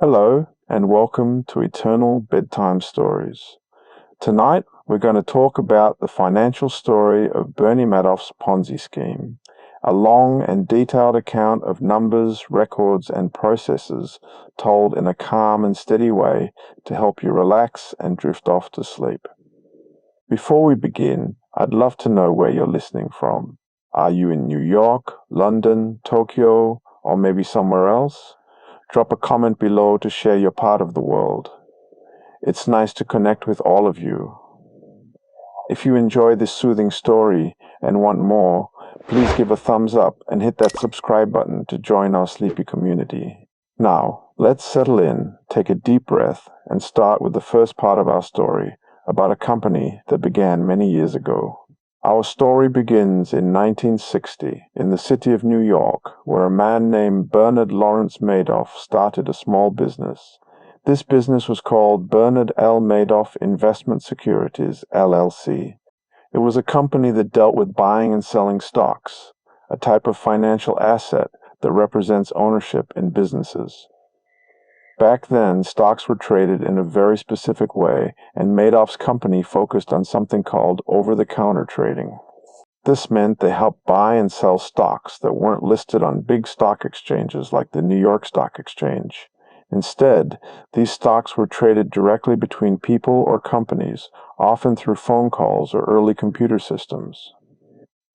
Hello, and welcome to Eternal Bedtime Stories. Tonight, we're going to talk about the financial story of Bernie Madoff's Ponzi scheme, a long and detailed account of numbers, records, and processes told in a calm and steady way to help you relax and drift off to sleep. Before we begin, I'd love to know where you're listening from. Are you in New York, London, Tokyo, or maybe somewhere else? Drop a comment below to share your part of the world. It's nice to connect with all of you. If you enjoy this soothing story and want more, please give a thumbs up and hit that subscribe button to join our sleepy community. Now, let's settle in, take a deep breath, and start with the first part of our story about a company that began many years ago. Our story begins in 1960 in the city of New York, where a man named Bernard Lawrence Madoff started a small business. This business was called Bernard L. Madoff Investment Securities, LLC. It was a company that dealt with buying and selling stocks, a type of financial asset that represents ownership in businesses. Back then, stocks were traded in a very specific way, and Madoff's company focused on something called over-the-counter trading. This meant they helped buy and sell stocks that weren't listed on big stock exchanges like the New York Stock Exchange. Instead, these stocks were traded directly between people or companies, often through phone calls or early computer systems.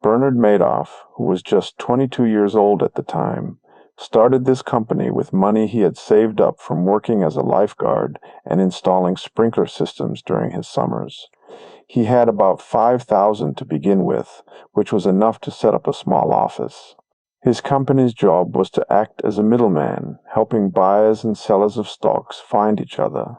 Bernard Madoff, who was just 22 years old at the time, started this company with money he had saved up from working as a lifeguard and installing sprinkler systems during his summers. He had about $5,000 to begin with, which was enough to set up a small office. His company's job was to act as a middleman, helping buyers and sellers of stocks find each other.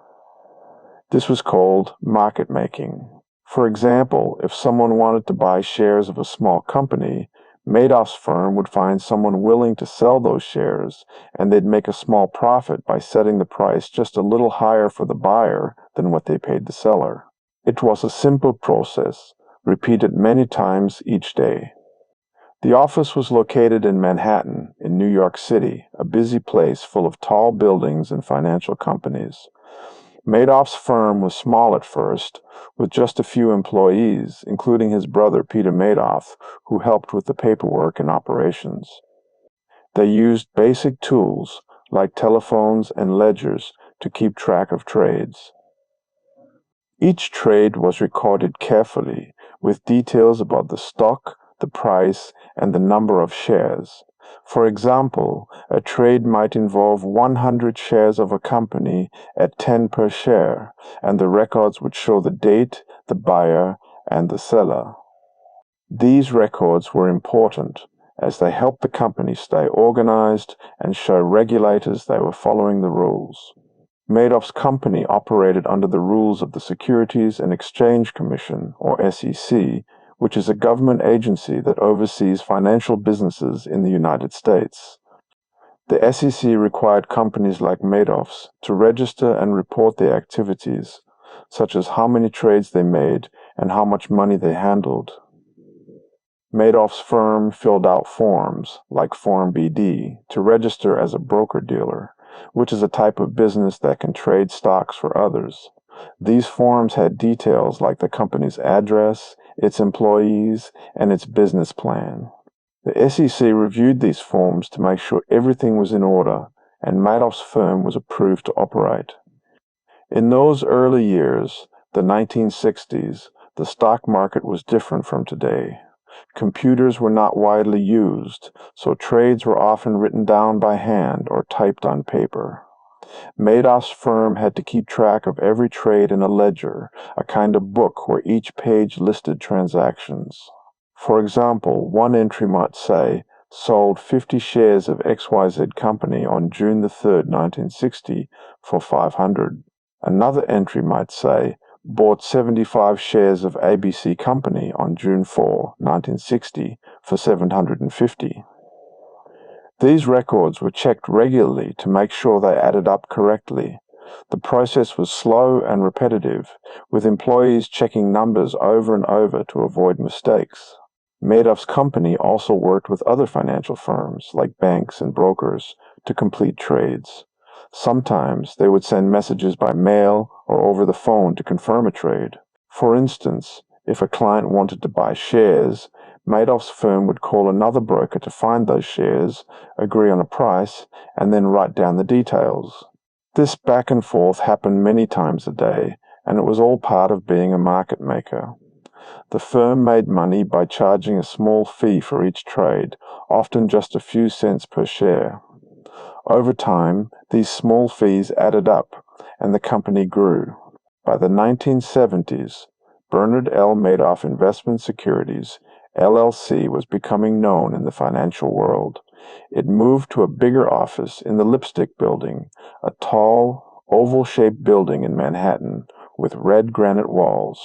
This was called market making. For example, if someone wanted to buy shares of a small company, Madoff's firm would find someone willing to sell those shares, and they'd make a small profit by setting the price just a little higher for the buyer than what they paid the seller. It was a simple process, repeated many times each day. The office was located in Manhattan, in New York City, a busy place full of tall buildings and financial companies. Madoff's firm was small at first, with just a few employees, including his brother Peter Madoff, who helped with the paperwork and operations. They used basic tools, like telephones and ledgers, to keep track of trades. Each trade was recorded carefully, with details about the stock, the price, and the number of shares. For example, a trade might involve 100 shares of a company at 10 per share, and the records would show the date, the buyer, and the seller. These records were important, as they helped the company stay organized and show regulators they were following the rules. Madoff's company operated under the rules of the Securities and Exchange Commission, or SEC, which is a government agency that oversees financial businesses in the United States. The SEC required companies like Madoff's to register and report their activities, such as how many trades they made and how much money they handled. Madoff's firm filled out forms, like Form BD, to register as a broker-dealer, which is a type of business that can trade stocks for others. These forms had details like the company's address, its employees, and its business plan. The SEC reviewed these forms to make sure everything was in order, and Madoff's firm was approved to operate. In those early years, the 1960s, the stock market was different from today. Computers were not widely used, so trades were often written down by hand or typed on paper. Madoff's firm had to keep track of every trade in a ledger, a kind of book where each page listed transactions. For example, one entry might say, sold 50 shares of XYZ company on June the 3rd, 1960 for $500. Another entry might say, bought 75 shares of ABC Company on June 4, 1960 for $750. These records were checked regularly to make sure they added up correctly. The process was slow and repetitive, with employees checking numbers over and over to avoid mistakes. Madoff's company also worked with other financial firms, like banks and brokers, to complete trades. Sometimes they would send messages by mail or over the phone to confirm a trade. For instance, if a client wanted to buy shares, Madoff's firm would call another broker to find those shares, agree on a price, and then write down the details. This back and forth happened many times a day, and it was all part of being a market maker. The firm made money by charging a small fee for each trade, often just a few cents per share. Over time, these small fees added up, and the company grew. By the 1970s, Bernard L. Madoff Investment Securities, LLC, was becoming known in the financial world. It moved to a bigger office in the Lipstick Building, a tall, oval-shaped building in Manhattan with red granite walls.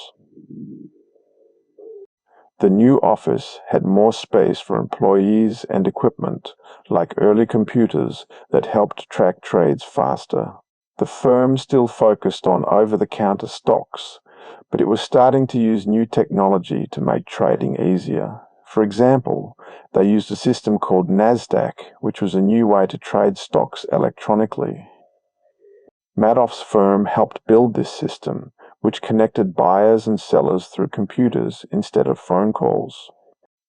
The new office had more space for employees and equipment, like early computers that helped track trades faster. The firm still focused on over-the-counter stocks, but it was starting to use new technology to make trading easier. For example, they used a system called NASDAQ, which was a new way to trade stocks electronically. Madoff's firm helped build this system, which connected buyers and sellers through computers instead of phone calls.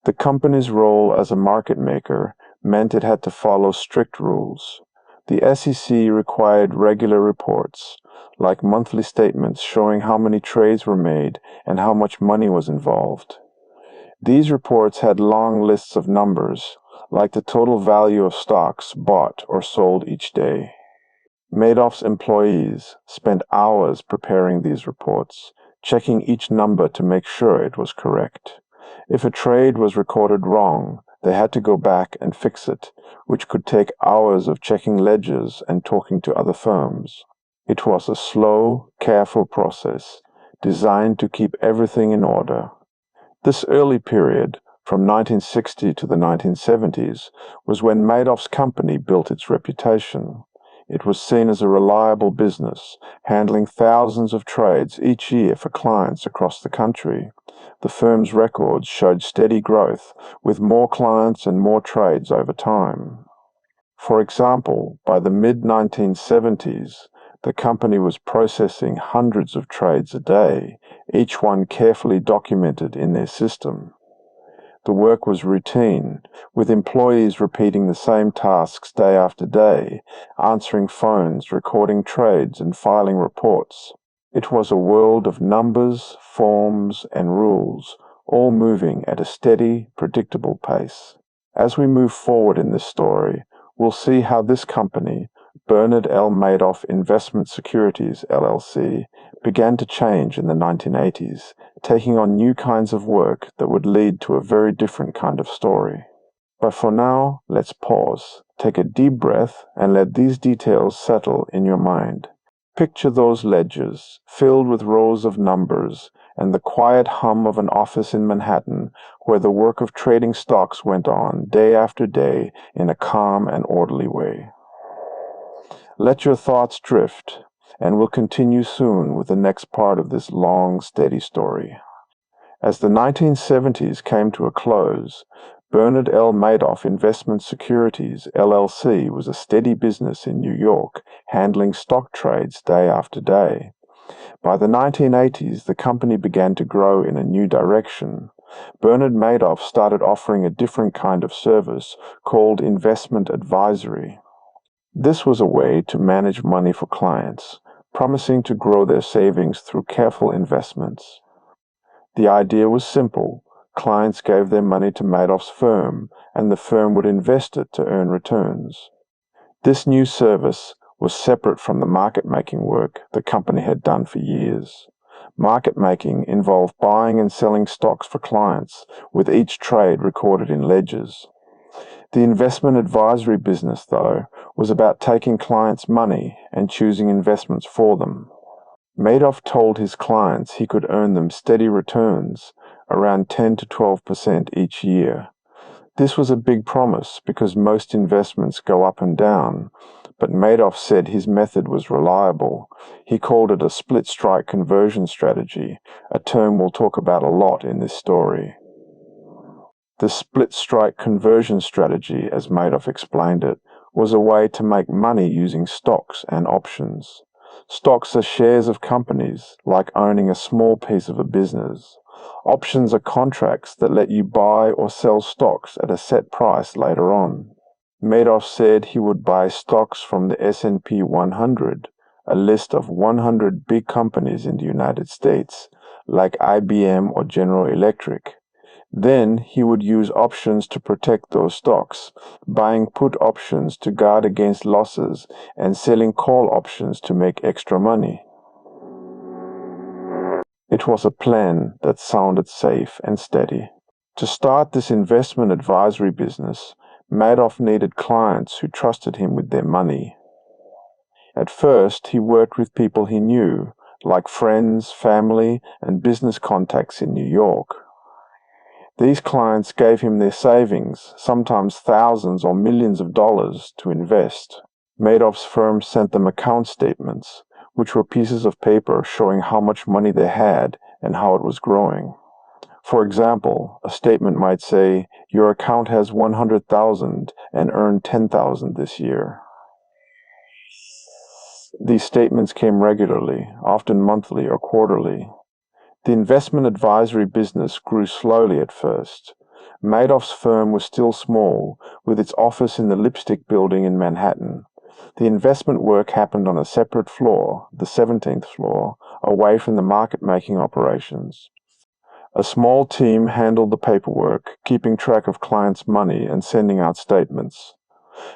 The company's role as a market maker meant it had to follow strict rules. The SEC required regular reports, like monthly statements showing how many trades were made and how much money was involved. These reports had long lists of numbers, like the total value of stocks bought or sold each day. Madoff's employees spent hours preparing these reports, checking each number to make sure it was correct. If a trade was recorded wrong, they had to go back and fix it, which could take hours of checking ledgers and talking to other firms. It was a slow, careful process, designed to keep everything in order. This early period, from 1960 to the 1970s, was when Madoff's company built its reputation. It was seen as a reliable business, handling thousands of trades each year for clients across the country. The firm's records showed steady growth, with more clients and more trades over time. For example, by the mid-1970s, the company was processing hundreds of trades a day, each one carefully documented in their system. The work was routine, with employees repeating the same tasks day after day, answering phones, recording trades, and filing reports. It was a world of numbers, forms, and rules, all moving at a steady, predictable pace. As we move forward in this story, we'll see how this company, Bernard L. Madoff Investment Securities, LLC, began to change in the 1980s, taking on new kinds of work that would lead to a very different kind of story. But for now, let's pause, take a deep breath, and let these details settle in your mind. Picture those ledgers, filled with rows of numbers, and the quiet hum of an office in Manhattan where the work of trading stocks went on day after day in a calm and orderly way. Let your thoughts drift, and we'll continue soon with the next part of this long, steady story. As the 1970s came to a close, Bernard L. Madoff Investment Securities, LLC, was a steady business in New York, handling stock trades day after day. By the 1980s, the company began to grow in a new direction. Bernard Madoff started offering a different kind of service called investment advisory. This was a way to manage money for clients, promising to grow their savings through careful investments. The idea was simple. Clients gave their money to Madoff's firm, and the firm would invest it to earn returns. This new service was separate from the market-making work the company had done for years. Market-making involved buying and selling stocks for clients, with each trade recorded in ledgers. The investment advisory business, though, was about taking clients' money and choosing investments for them. Madoff told his clients he could earn them steady returns, around 10 to 12% each year. This was a big promise because most investments go up and down, but Madoff said his method was reliable. He called it a split-strike conversion strategy, a term we'll talk about a lot in this story. The split-strike conversion strategy, as Madoff explained it, was a way to make money using stocks and options. Stocks are shares of companies, like owning a small piece of a business. Options are contracts that let you buy or sell stocks at a set price later on. Madoff said he would buy stocks from the S&P 100, a list of 100 big companies in the United States, like IBM or General Electric. Then he would use options to protect those stocks, buying put options to guard against losses and selling call options to make extra money. It was a plan that sounded safe and steady. To start this investment advisory business, Madoff needed clients who trusted him with their money. At first, he worked with people he knew, like friends, family, and business contacts in New York. These clients gave him their savings, sometimes thousands or millions of dollars, to invest. Madoff's firm sent them account statements, which were pieces of paper showing how much money they had and how it was growing. For example, a statement might say, "Your account has 100,000 and earned 10,000 this year." These statements came regularly, often monthly or quarterly. The investment advisory business grew slowly at first. Madoff's firm was still small, with its office in the Lipstick Building in Manhattan. The investment work happened on a separate floor, the 17th floor, away from the market-making operations. A small team handled the paperwork, keeping track of clients' money and sending out statements.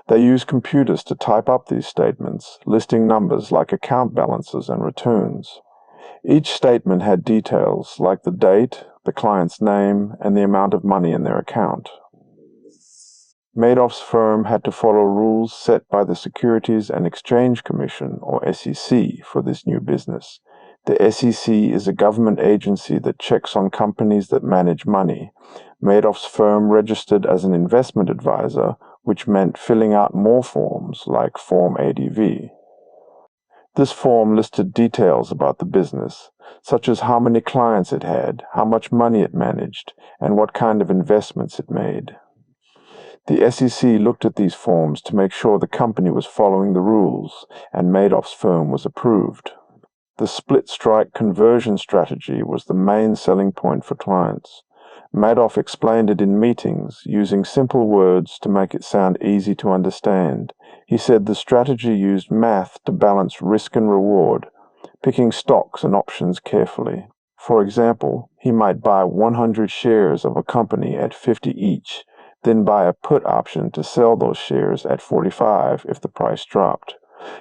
They used computers to type up these statements, listing numbers like account balances and returns. Each statement had details like the date, the client's name, and the amount of money in their account. Madoff's firm had to follow rules set by the Securities and Exchange Commission, or SEC, for this new business. The SEC is a government agency that checks on companies that manage money. Madoff's firm registered as an investment advisor, which meant filling out more forms, like Form ADV. This form listed details about the business, such as how many clients it had, how much money it managed, and what kind of investments it made. The SEC looked at these forms to make sure the company was following the rules, and Madoff's firm was approved. The split-strike conversion strategy was the main selling point for clients. Madoff explained it in meetings, using simple words to make it sound easy to understand. He said the strategy used math to balance risk and reward, picking stocks and options carefully. For example, he might buy 100 shares of a company at 50 each, then buy a put option to sell those shares at 45 if the price dropped.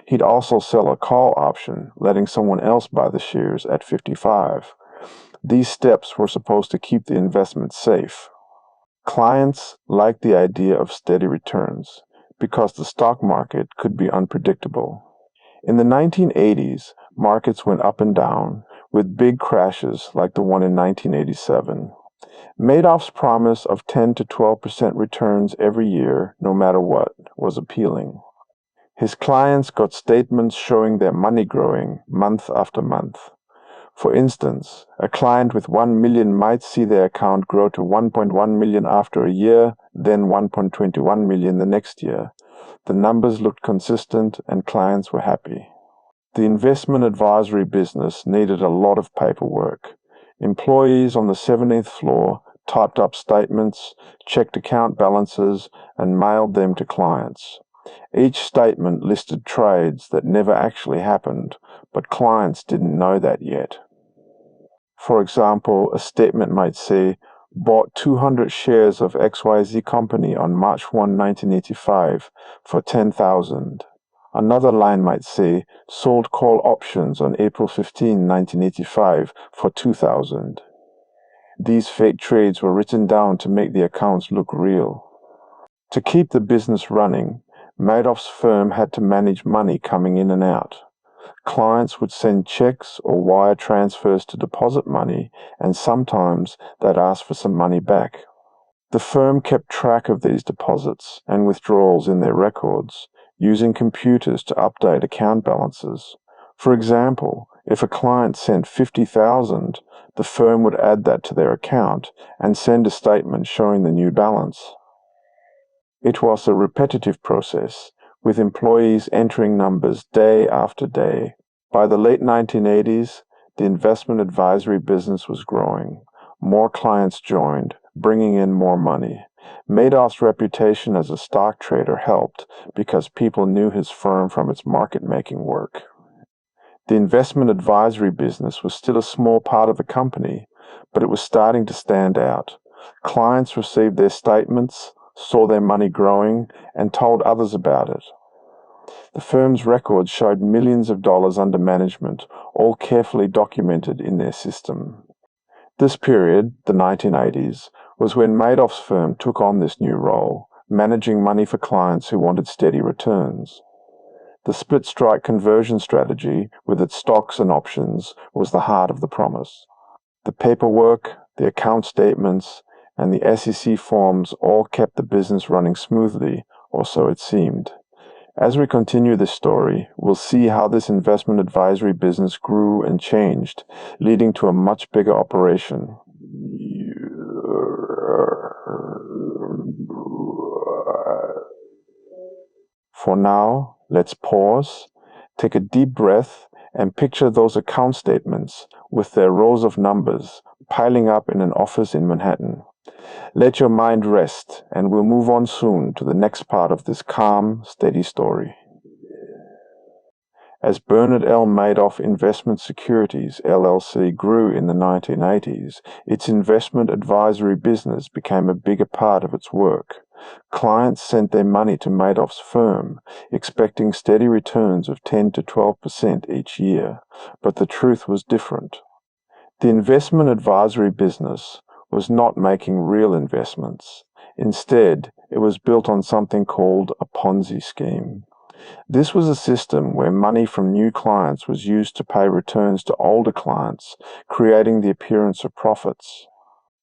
He'd also sell a call option, letting someone else buy the shares at 55. These steps were supposed to keep the investment safe. Clients liked the idea of steady returns because the stock market could be unpredictable. In the 1980s, markets went up and down, with big crashes like the one in 1987. Madoff's promise of 10 to 12% returns every year, no matter what, was appealing. His clients got statements showing their money growing month after month. For instance, a client with 1 million might see their account grow to 1.1 million after a year, then 1.21 million the next year. The numbers looked consistent and clients were happy. The investment advisory business needed a lot of paperwork. Employees on the 17th floor typed up statements, checked account balances, and mailed them to clients. Each statement listed trades that never actually happened, but clients didn't know that yet. For example, a statement might say, "Bought 200 shares of XYZ company on March 1, 1985 for 10,000. Another line might say, "Sold call options on April 15, 1985 for 2,000. These fake trades were written down to make the accounts look real. To keep the business running, Madoff's firm had to manage money coming in and out. Clients would send checks or wire transfers to deposit money, and sometimes they'd ask for some money back. The firm kept track of these deposits and withdrawals in their records, using computers to update account balances. For example, if a client sent 50,000, the firm would add that to their account and send a statement showing the new balance. It was a repetitive process, with employees entering numbers day after day. By the late 1980s, the investment advisory business was growing. More clients joined, bringing in more money. Madoff's reputation as a stock trader helped because people knew his firm from its market-making work. The investment advisory business was still a small part of the company, but it was starting to stand out. Clients received their statements, saw their money growing, and told others about it. The firm's records showed millions of dollars under management, all carefully documented in their system. This period, the 1980s, was when Madoff's firm took on this new role, managing money for clients who wanted steady returns. The split-strike conversion strategy, with its stocks and options, was the heart of the promise. The paperwork, the account statements, and the SEC forms all kept the business running smoothly, or so it seemed. As we continue this story, we'll see how this investment advisory business grew and changed, leading to a much bigger operation. For now, let's pause, take a deep breath, and picture those account statements with their rows of numbers piling up in an office in Manhattan. Let your mind rest, and we'll move on soon to the next part of this calm, steady story. As Bernard L. Madoff Investment Securities, LLC, grew in the 1980s, its investment advisory business became a bigger part of its work. Clients sent their money to Madoff's firm, expecting steady returns of 10 to 12% each year, but the truth was different. The investment advisory business was not making real investments. Instead, it was built on something called a Ponzi scheme. This was a system where money from new clients was used to pay returns to older clients, creating the appearance of profits.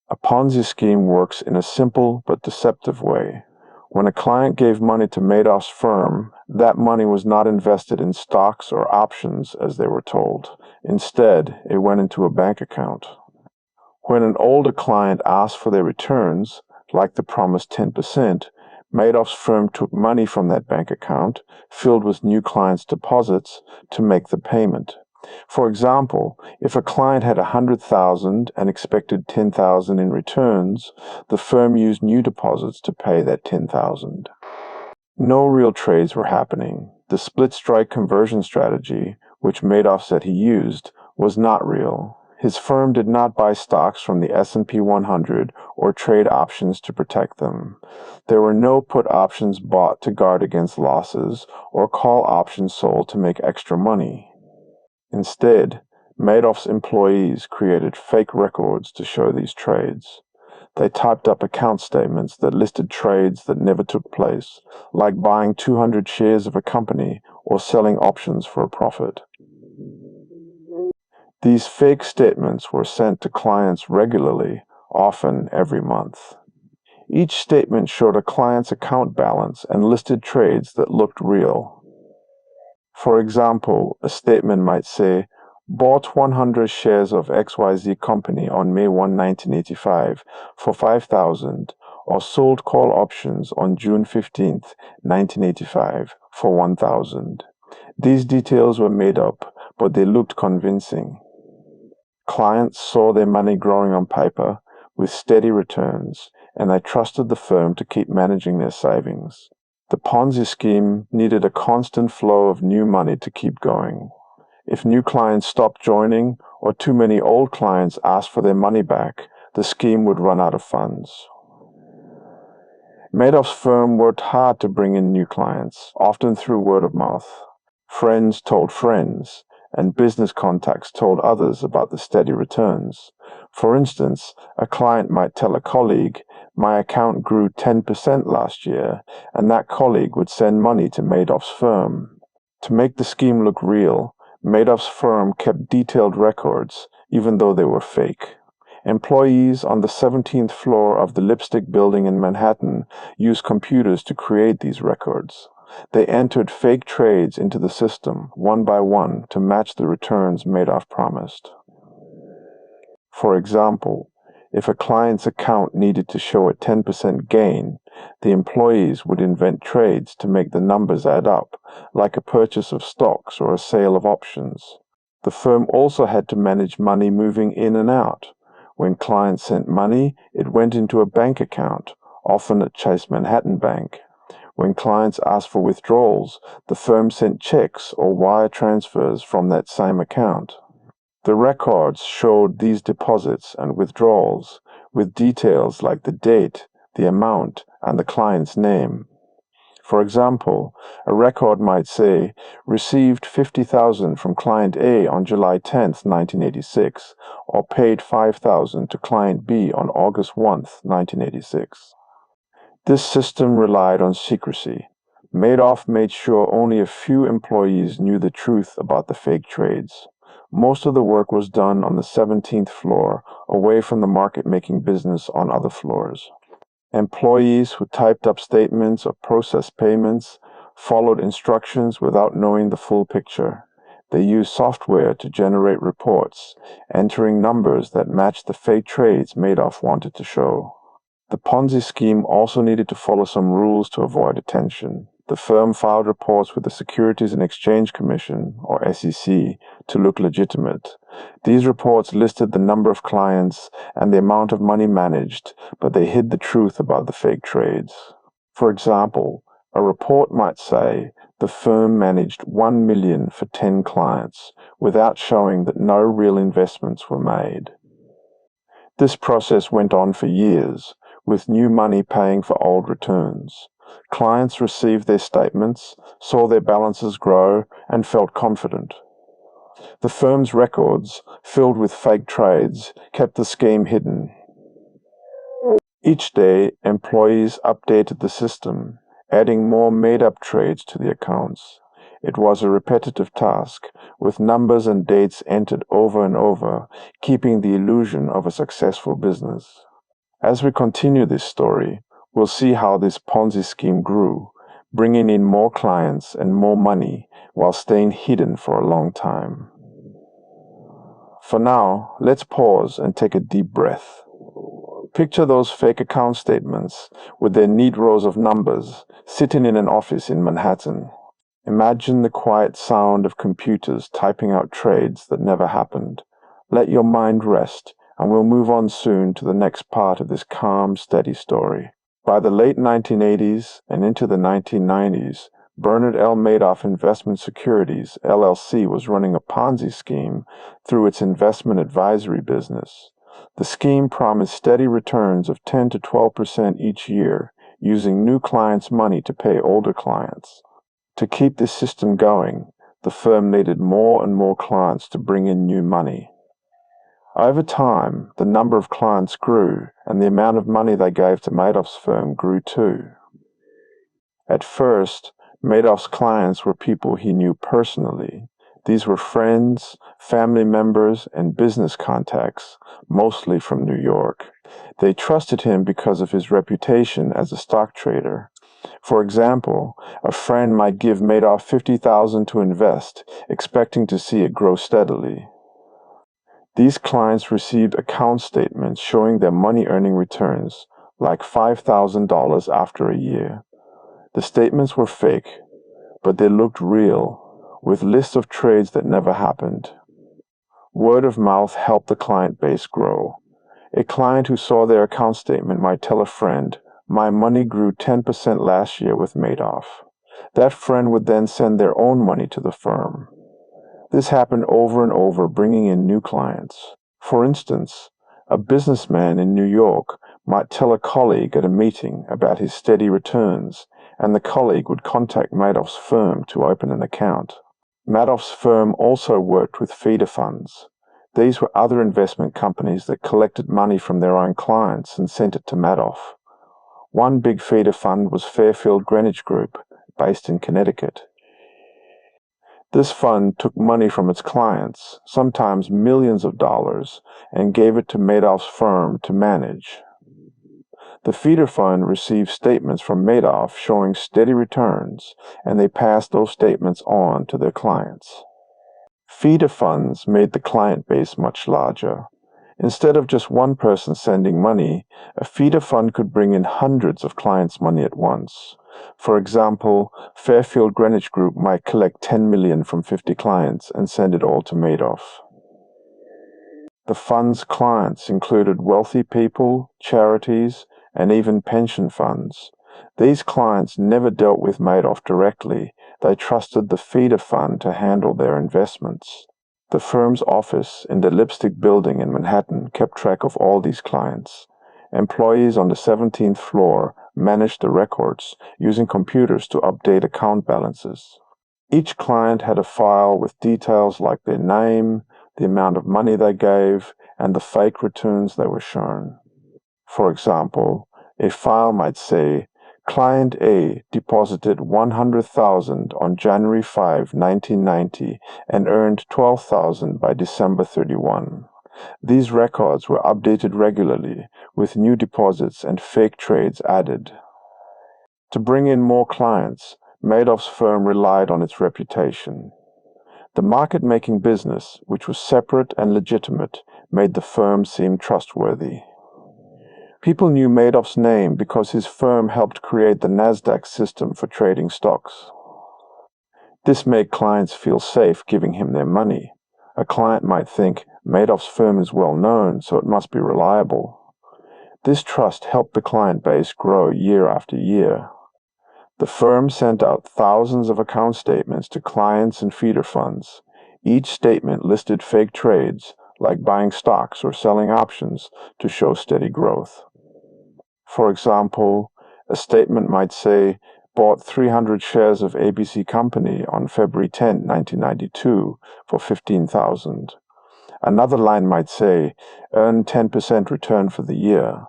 A Ponzi scheme works in a simple but deceptive way. When a client gave money to Madoff's firm, that money was not invested in stocks or options as they were told. Instead, it went into a bank account. When an older client asked for their returns, like the promised 10%, Madoff's firm took money from that bank account, filled with new clients' deposits, to make the payment. For example, if a client had $100,000 and expected $10,000 in returns, the firm used new deposits to pay that $10,000. No real trades were happening. The split-strike conversion strategy, which Madoff said he used, was not real. His firm did not buy stocks from the S&P 100 or trade options to protect them. There were no put options bought to guard against losses or call options sold to make extra money. Instead, Madoff's employees created fake records to show these trades. They typed up account statements that listed trades that never took place, like buying 200 shares of a company or selling options for a profit. These fake statements were sent to clients regularly, often every month. Each statement showed a client's account balance and listed trades that looked real. For example, a statement might say, bought 100 shares of XYZ company on May 1, 1985 for $5,000, or sold call options on June 15, 1985 for $1,000. These details were made up, but they looked convincing. Clients saw their money growing on paper with steady returns, and they trusted the firm to keep managing their savings. The Ponzi scheme needed a constant flow of new money to keep going. If new clients stopped joining, or too many old clients asked for their money back, the scheme would run out of funds. Madoff's firm worked hard to bring in new clients, often through word of mouth. Friends told friends, and business contacts told others about the steady returns. For instance, a client might tell a colleague, my account grew 10% last year, and that colleague would send money to Madoff's firm. To make the scheme look real, Madoff's firm kept detailed records, even though they were fake. Employees on the 17th floor of the Lipstick Building in Manhattan used computers to create these records. They entered fake trades into the system, one by one, to match the returns Madoff promised. For example, if a client's account needed to show a 10% gain, The employees would invent trades to make the numbers add up, like a purchase of stocks or a sale of options. The firm also had to manage money moving in and out. When clients sent money, it went into a bank account, often at Chase Manhattan Bank. When clients asked for withdrawals, the firm sent checks or wire transfers from that same account. The records showed these deposits and withdrawals, with details like the date, the amount, and the client's name. For example, a record might say, received $50,000 from client A on July 10, 1986, or paid $5,000 to client B on August 1, 1986. This system relied on secrecy. Madoff made sure only a few employees knew the truth about the fake trades. Most of the work was done on the 17th floor, away from the market-making business on other floors. Employees who typed up statements or processed payments followed instructions without knowing the full picture. They used software to generate reports, entering numbers that matched the fake trades Madoff wanted to show. The Ponzi scheme also needed to follow some rules to avoid attention. The firm filed reports with the Securities and Exchange Commission, or SEC, to look legitimate. These reports listed the number of clients and the amount of money managed, but they hid the truth about the fake trades. For example, a report might say the firm managed $1 million for 10 clients, without showing that no real investments were made. This process went on for years, with new money paying for old returns. Clients received their statements, saw their balances grow, and felt confident. The firm's records, filled with fake trades, kept the scheme hidden. Each day, employees updated the system, adding more made-up trades to the accounts. It was a repetitive task, with numbers and dates entered over and over, keeping the illusion of a successful business. As we continue this story, we'll see how this Ponzi scheme grew, bringing in more clients and more money while staying hidden for a long time. For now, let's pause and take a deep breath. Picture those fake account statements with their neat rows of numbers sitting in an office in Manhattan. Imagine the quiet sound of computers typing out trades that never happened. Let your mind rest, and we'll move on soon to the next part of this calm, steady story. By the late 1980s and into the 1990s, Bernard L. Madoff Investment Securities, LLC, was running a Ponzi scheme through its investment advisory business. The scheme promised steady returns of 10 to 12% each year, using new clients' money to pay older clients. To keep this system going, the firm needed more and more clients to bring in new money. Over time, the number of clients grew, and the amount of money they gave to Madoff's firm grew too. At first, Madoff's clients were people he knew personally. These were friends, family members, and business contacts, mostly from New York. They trusted him because of his reputation as a stock trader. For example, a friend might give Madoff $50,000 to invest, expecting to see it grow steadily. These clients received account statements showing their money-earning returns, like $5,000 after a year. The statements were fake, but they looked real, with lists of trades that never happened. Word of mouth helped the client base grow. A client who saw their account statement might tell a friend, "My money grew 10% last year with Madoff." That friend would then send their own money to the firm. This happened over and over, bringing in new clients. For instance, a businessman in New York might tell a colleague at a meeting about his steady returns, and the colleague would contact Madoff's firm to open an account. Madoff's firm also worked with feeder funds. These were other investment companies that collected money from their own clients and sent it to Madoff. One big feeder fund was Fairfield Greenwich Group, based in Connecticut. This fund took money from its clients, sometimes millions of dollars, and gave it to Madoff's firm to manage. The feeder fund received statements from Madoff showing steady returns, and they passed those statements on to their clients. Feeder funds made the client base much larger. Instead of just one person sending money, a feeder fund could bring in hundreds of clients' money at once. For example, Fairfield Greenwich Group might collect 10 million from 50 clients and send it all to Madoff. The fund's clients included wealthy people, charities, and even pension funds. These clients never dealt with Madoff directly. They trusted the feeder fund to handle their investments. The firm's office in the Lipstick Building in Manhattan kept track of all these clients. Employees on the 17th floor managed the records using computers to update account balances. Each client had a file with details like their name, the amount of money they gave, and the fake returns they were shown. For example, a file might say, Client A deposited $100,000 on January 5, 1990 and earned $12,000 by December 31. These records were updated regularly, with new deposits and fake trades added. To bring in more clients, Madoff's firm relied on its reputation. The market-making business, which was separate and legitimate, made the firm seem trustworthy. People knew Madoff's name because his firm helped create the Nasdaq system for trading stocks. This made clients feel safe giving him their money. A client might think Madoff's firm is well known, so it must be reliable. This trust helped the client base grow year after year. The firm sent out thousands of account statements to clients and feeder funds. Each statement listed fake trades, like buying stocks or selling options, to show steady growth. For example, a statement might say, bought 300 shares of ABC Company on February 10, 1992 for $15,000. Another line might say, earned 10% return for the year.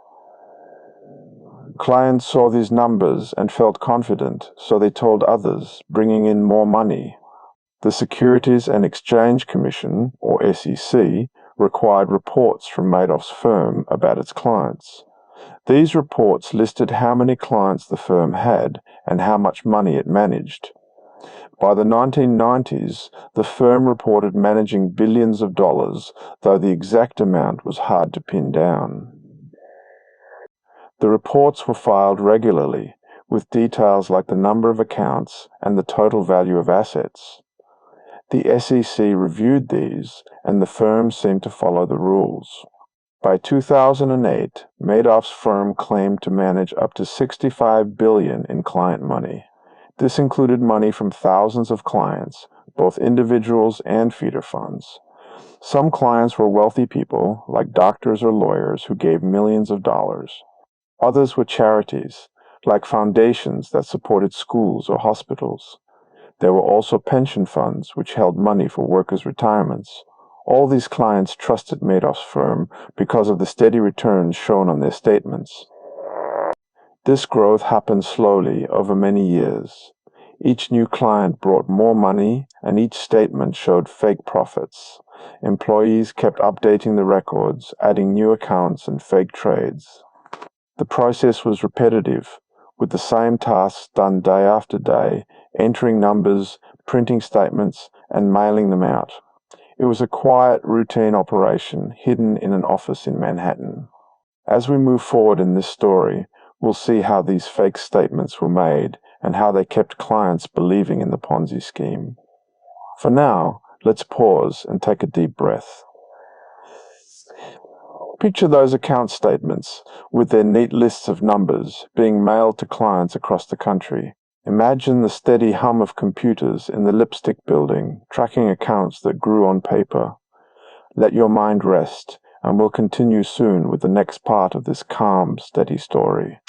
Clients saw these numbers and felt confident, so they told others, bringing in more money. The Securities and Exchange Commission, or SEC, required reports from Madoff's firm about its clients. These reports listed how many clients the firm had and how much money it managed. By the 1990s, the firm reported managing billions of dollars, though the exact amount was hard to pin down. The reports were filed regularly, with details like the number of accounts and the total value of assets. The SEC reviewed these, and the firm seemed to follow the rules. By 2008, Madoff's firm claimed to manage up to $65 billion in client money. This included money from thousands of clients, both individuals and feeder funds. Some clients were wealthy people, like doctors or lawyers, who gave millions of dollars. Others were charities, like foundations that supported schools or hospitals. There were also pension funds, which held money for workers' retirements. All these clients trusted Madoff's firm because of the steady returns shown on their statements. This growth happened slowly over many years. Each new client brought more money, and each statement showed fake profits. Employees kept updating the records, adding new accounts and fake trades. The process was repetitive, with the same tasks done day after day, entering numbers, printing statements, and mailing them out. It was a quiet, routine operation hidden in an office in Manhattan. As we move forward in this story, we'll see how these fake statements were made and how they kept clients believing in the Ponzi scheme. For now, let's pause and take a deep breath. Picture those account statements, with their neat lists of numbers, being mailed to clients across the country. Imagine the steady hum of computers in the Lipstick Building, tracking accounts that grew on paper. Let your mind rest, and we'll continue soon with the next part of this calm, steady story.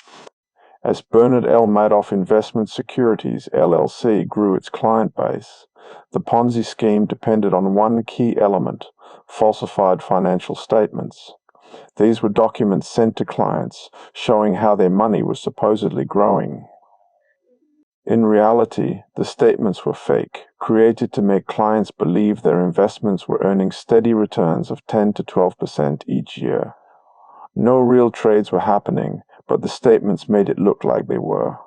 As Bernard L. Madoff Investment Securities, LLC, grew its client base, the Ponzi scheme depended on one key element: falsified financial statements. These were documents sent to clients showing how their money was supposedly growing. In reality, the statements were fake, created to make clients believe their investments were earning steady returns of 10 to 12% each year. No real trades were happening, but the statements made it look like they were.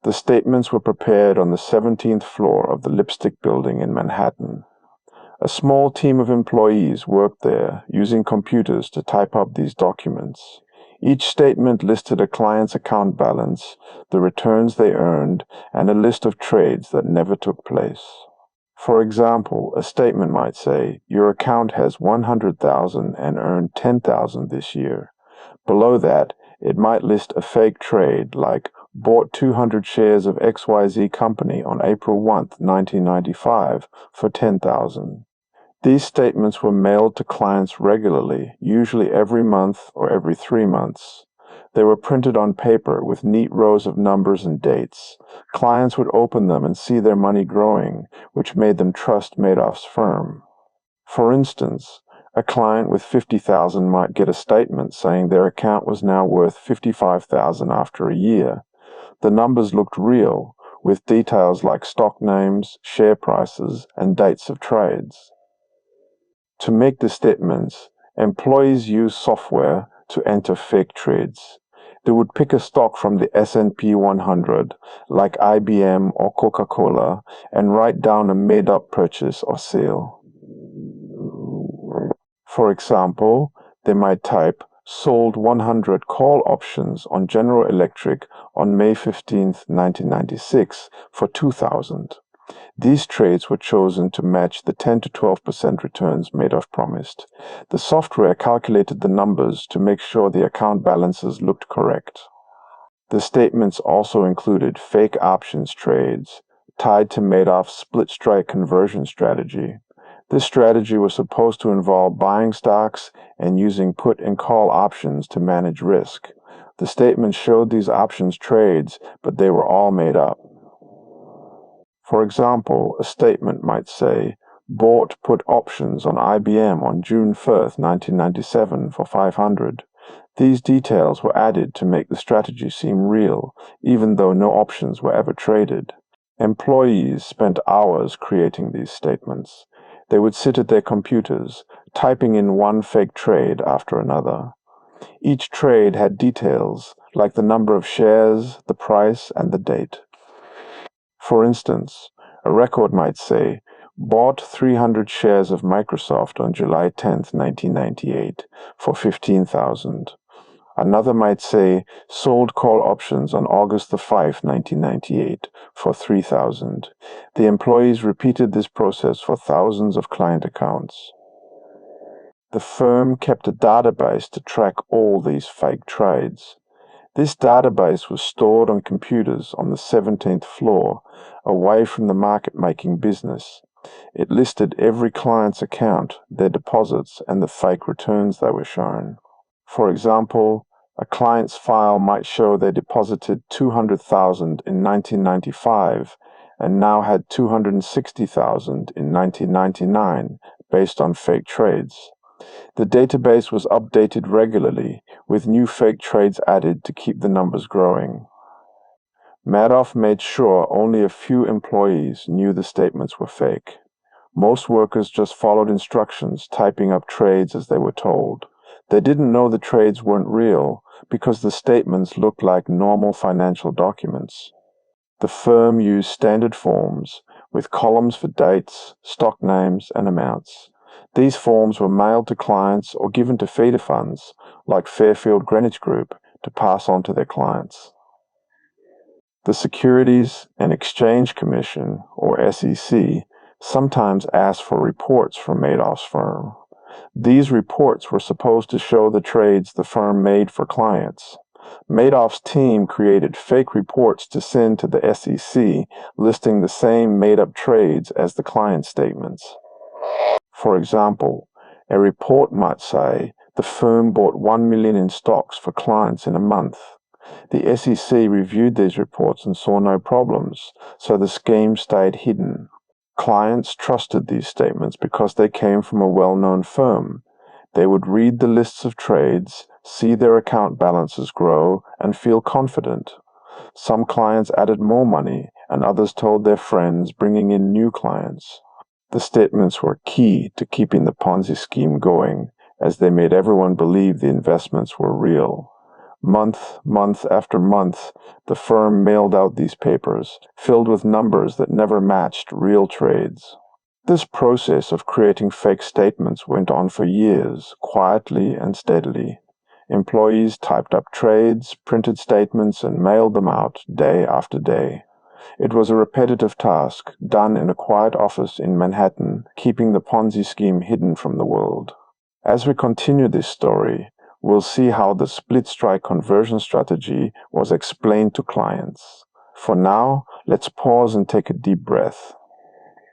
The statements were prepared on the 17th floor of the Lipstick Building in Manhattan. A small team of employees worked there, using computers to type up these documents. Each statement listed a client's account balance, the returns they earned, and a list of trades that never took place. For example, a statement might say, "Your account has 100,000 and earned 10,000 this year." Below that, it might list a fake trade like bought 200 shares of XYZ company on April 1st, 1995 for 10,000. These statements were mailed to clients regularly, usually every month or every 3 months. They were printed on paper with neat rows of numbers and dates. Clients would open them and see their money growing, which made them trust Madoff's firm. For instance, a client with 50,000 might get a statement saying their account was now worth 55,000 after a year. The numbers looked real, with details like stock names, share prices, and dates of trades. To make the statements, employees used software to enter fake trades. They would pick a stock from the S&P 100, like IBM or Coca-Cola, and write down a made-up purchase or sale. For example, they might type, "Sold 100 call options on General Electric on May 15, 1996 for 2,000. These trades were chosen to match the 10 to 12% returns Madoff promised. The software calculated the numbers to make sure the account balances looked correct. The statements also included fake options trades tied to Madoff's split strike conversion strategy. This strategy was supposed to involve buying stocks and using put and call options to manage risk. The statements showed these options trades, but they were all made up. For example, a statement might say, "Bought put options on IBM on June 1st, 1997 for 500. These details were added to make the strategy seem real, even though no options were ever traded. Employees spent hours creating these statements. They would sit at their computers, typing in one fake trade after another. Each trade had details, like the number of shares, the price, and the date. For instance, a record might say, "Bought 300 shares of Microsoft on July 10th, 1998 for 15,000. Another might say, "Sold call options on August the 5th, 1998 for 3,000. The employees repeated this process for thousands of client accounts. The firm kept a database to track all these fake trades. This database was stored on computers on the 17th floor, away from the market-making business. It listed every client's account, their deposits, and the fake returns they were shown. For example, a client's file might show they deposited 200,000 in 1995 and now had 260,000 in 1999 based on fake trades. The database was updated regularly, with new fake trades added to keep the numbers growing. Madoff made sure only a few employees knew the statements were fake. Most workers just followed instructions, typing up trades as they were told. They didn't know the trades weren't real because the statements looked like normal financial documents. The firm used standard forms with columns for dates, stock names, and amounts. These forms were mailed to clients or given to feeder funds, like Fairfield Greenwich Group, to pass on to their clients. The Securities and Exchange Commission, or SEC, sometimes asked for reports from Madoff's firm. These reports were supposed to show the trades the firm made for clients. Madoff's team created fake reports to send to the SEC, listing the same made-up trades as the client statements. For example, a report might say the firm bought 1 million in stocks for clients in a month. The SEC reviewed these reports and saw no problems, so the scheme stayed hidden. Clients trusted these statements because they came from a well-known firm. They would read the lists of trades, see their account balances grow, and feel confident. Some clients added more money, and others told their friends, bringing in new clients. The statements were key to keeping the Ponzi scheme going, as they made everyone believe the investments were real. Month after month, the firm mailed out these papers, filled with numbers that never matched real trades. This process of creating fake statements went on for years, quietly and steadily. Employees typed up trades, printed statements, and mailed them out day after day. It was a repetitive task, done in a quiet office in Manhattan, keeping the Ponzi scheme hidden from the world. As we continue this story, we'll see how the split-strike conversion strategy was explained to clients. For now, let's pause and take a deep breath.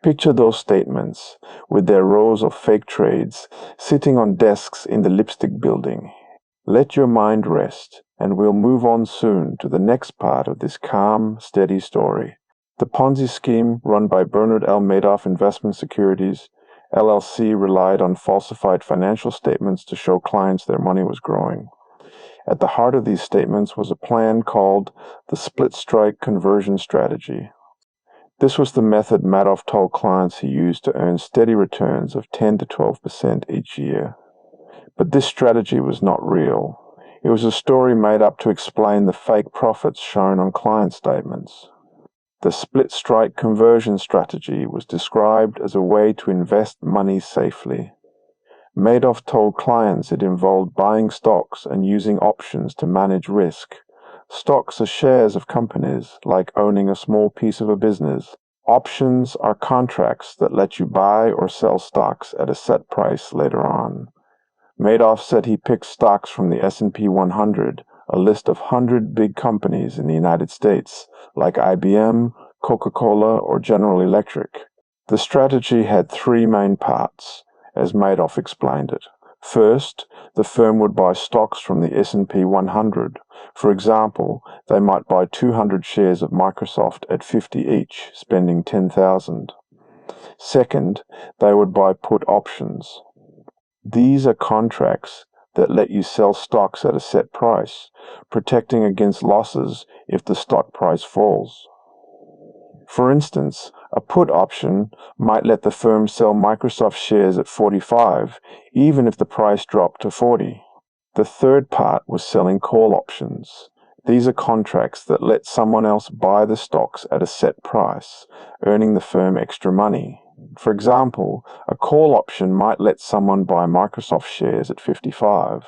Picture those statements, with their rows of fake trades, sitting on desks in the Lipstick Building. Let your mind rest, and we'll move on soon to the next part of this calm, steady story. The Ponzi scheme, run by Bernard L. Madoff Investment Securities, LLC, relied on falsified financial statements to show clients their money was growing. At the heart of these statements was a plan called the split-strike conversion strategy. This was the method Madoff told clients he used to earn steady returns of 10 to 12% each year. But this strategy was not real. It was a story made up to explain the fake profits shown on client statements. The split-strike conversion strategy was described as a way to invest money safely. Madoff told clients it involved buying stocks and using options to manage risk. Stocks are shares of companies, like owning a small piece of a business. Options are contracts that let you buy or sell stocks at a set price later on. Madoff said he picked stocks from the S&P 100, a list of 100 big companies in the United States, like IBM, Coca-Cola, or General Electric. The strategy had three main parts, as Madoff explained it. First, the firm would buy stocks from the S&P 100. For example, they might buy 200 shares of Microsoft at 50 each, spending $10,000. Second, they would buy put options. These are contracts that let you sell stocks at a set price, protecting against losses if the stock price falls. For instance, a put option might let the firm sell Microsoft shares at 45, even if the price dropped to 40. The third part was selling call options. These are contracts that let someone else buy the stocks at a set price, earning the firm extra money. For example, a call option might let someone buy Microsoft shares at 55.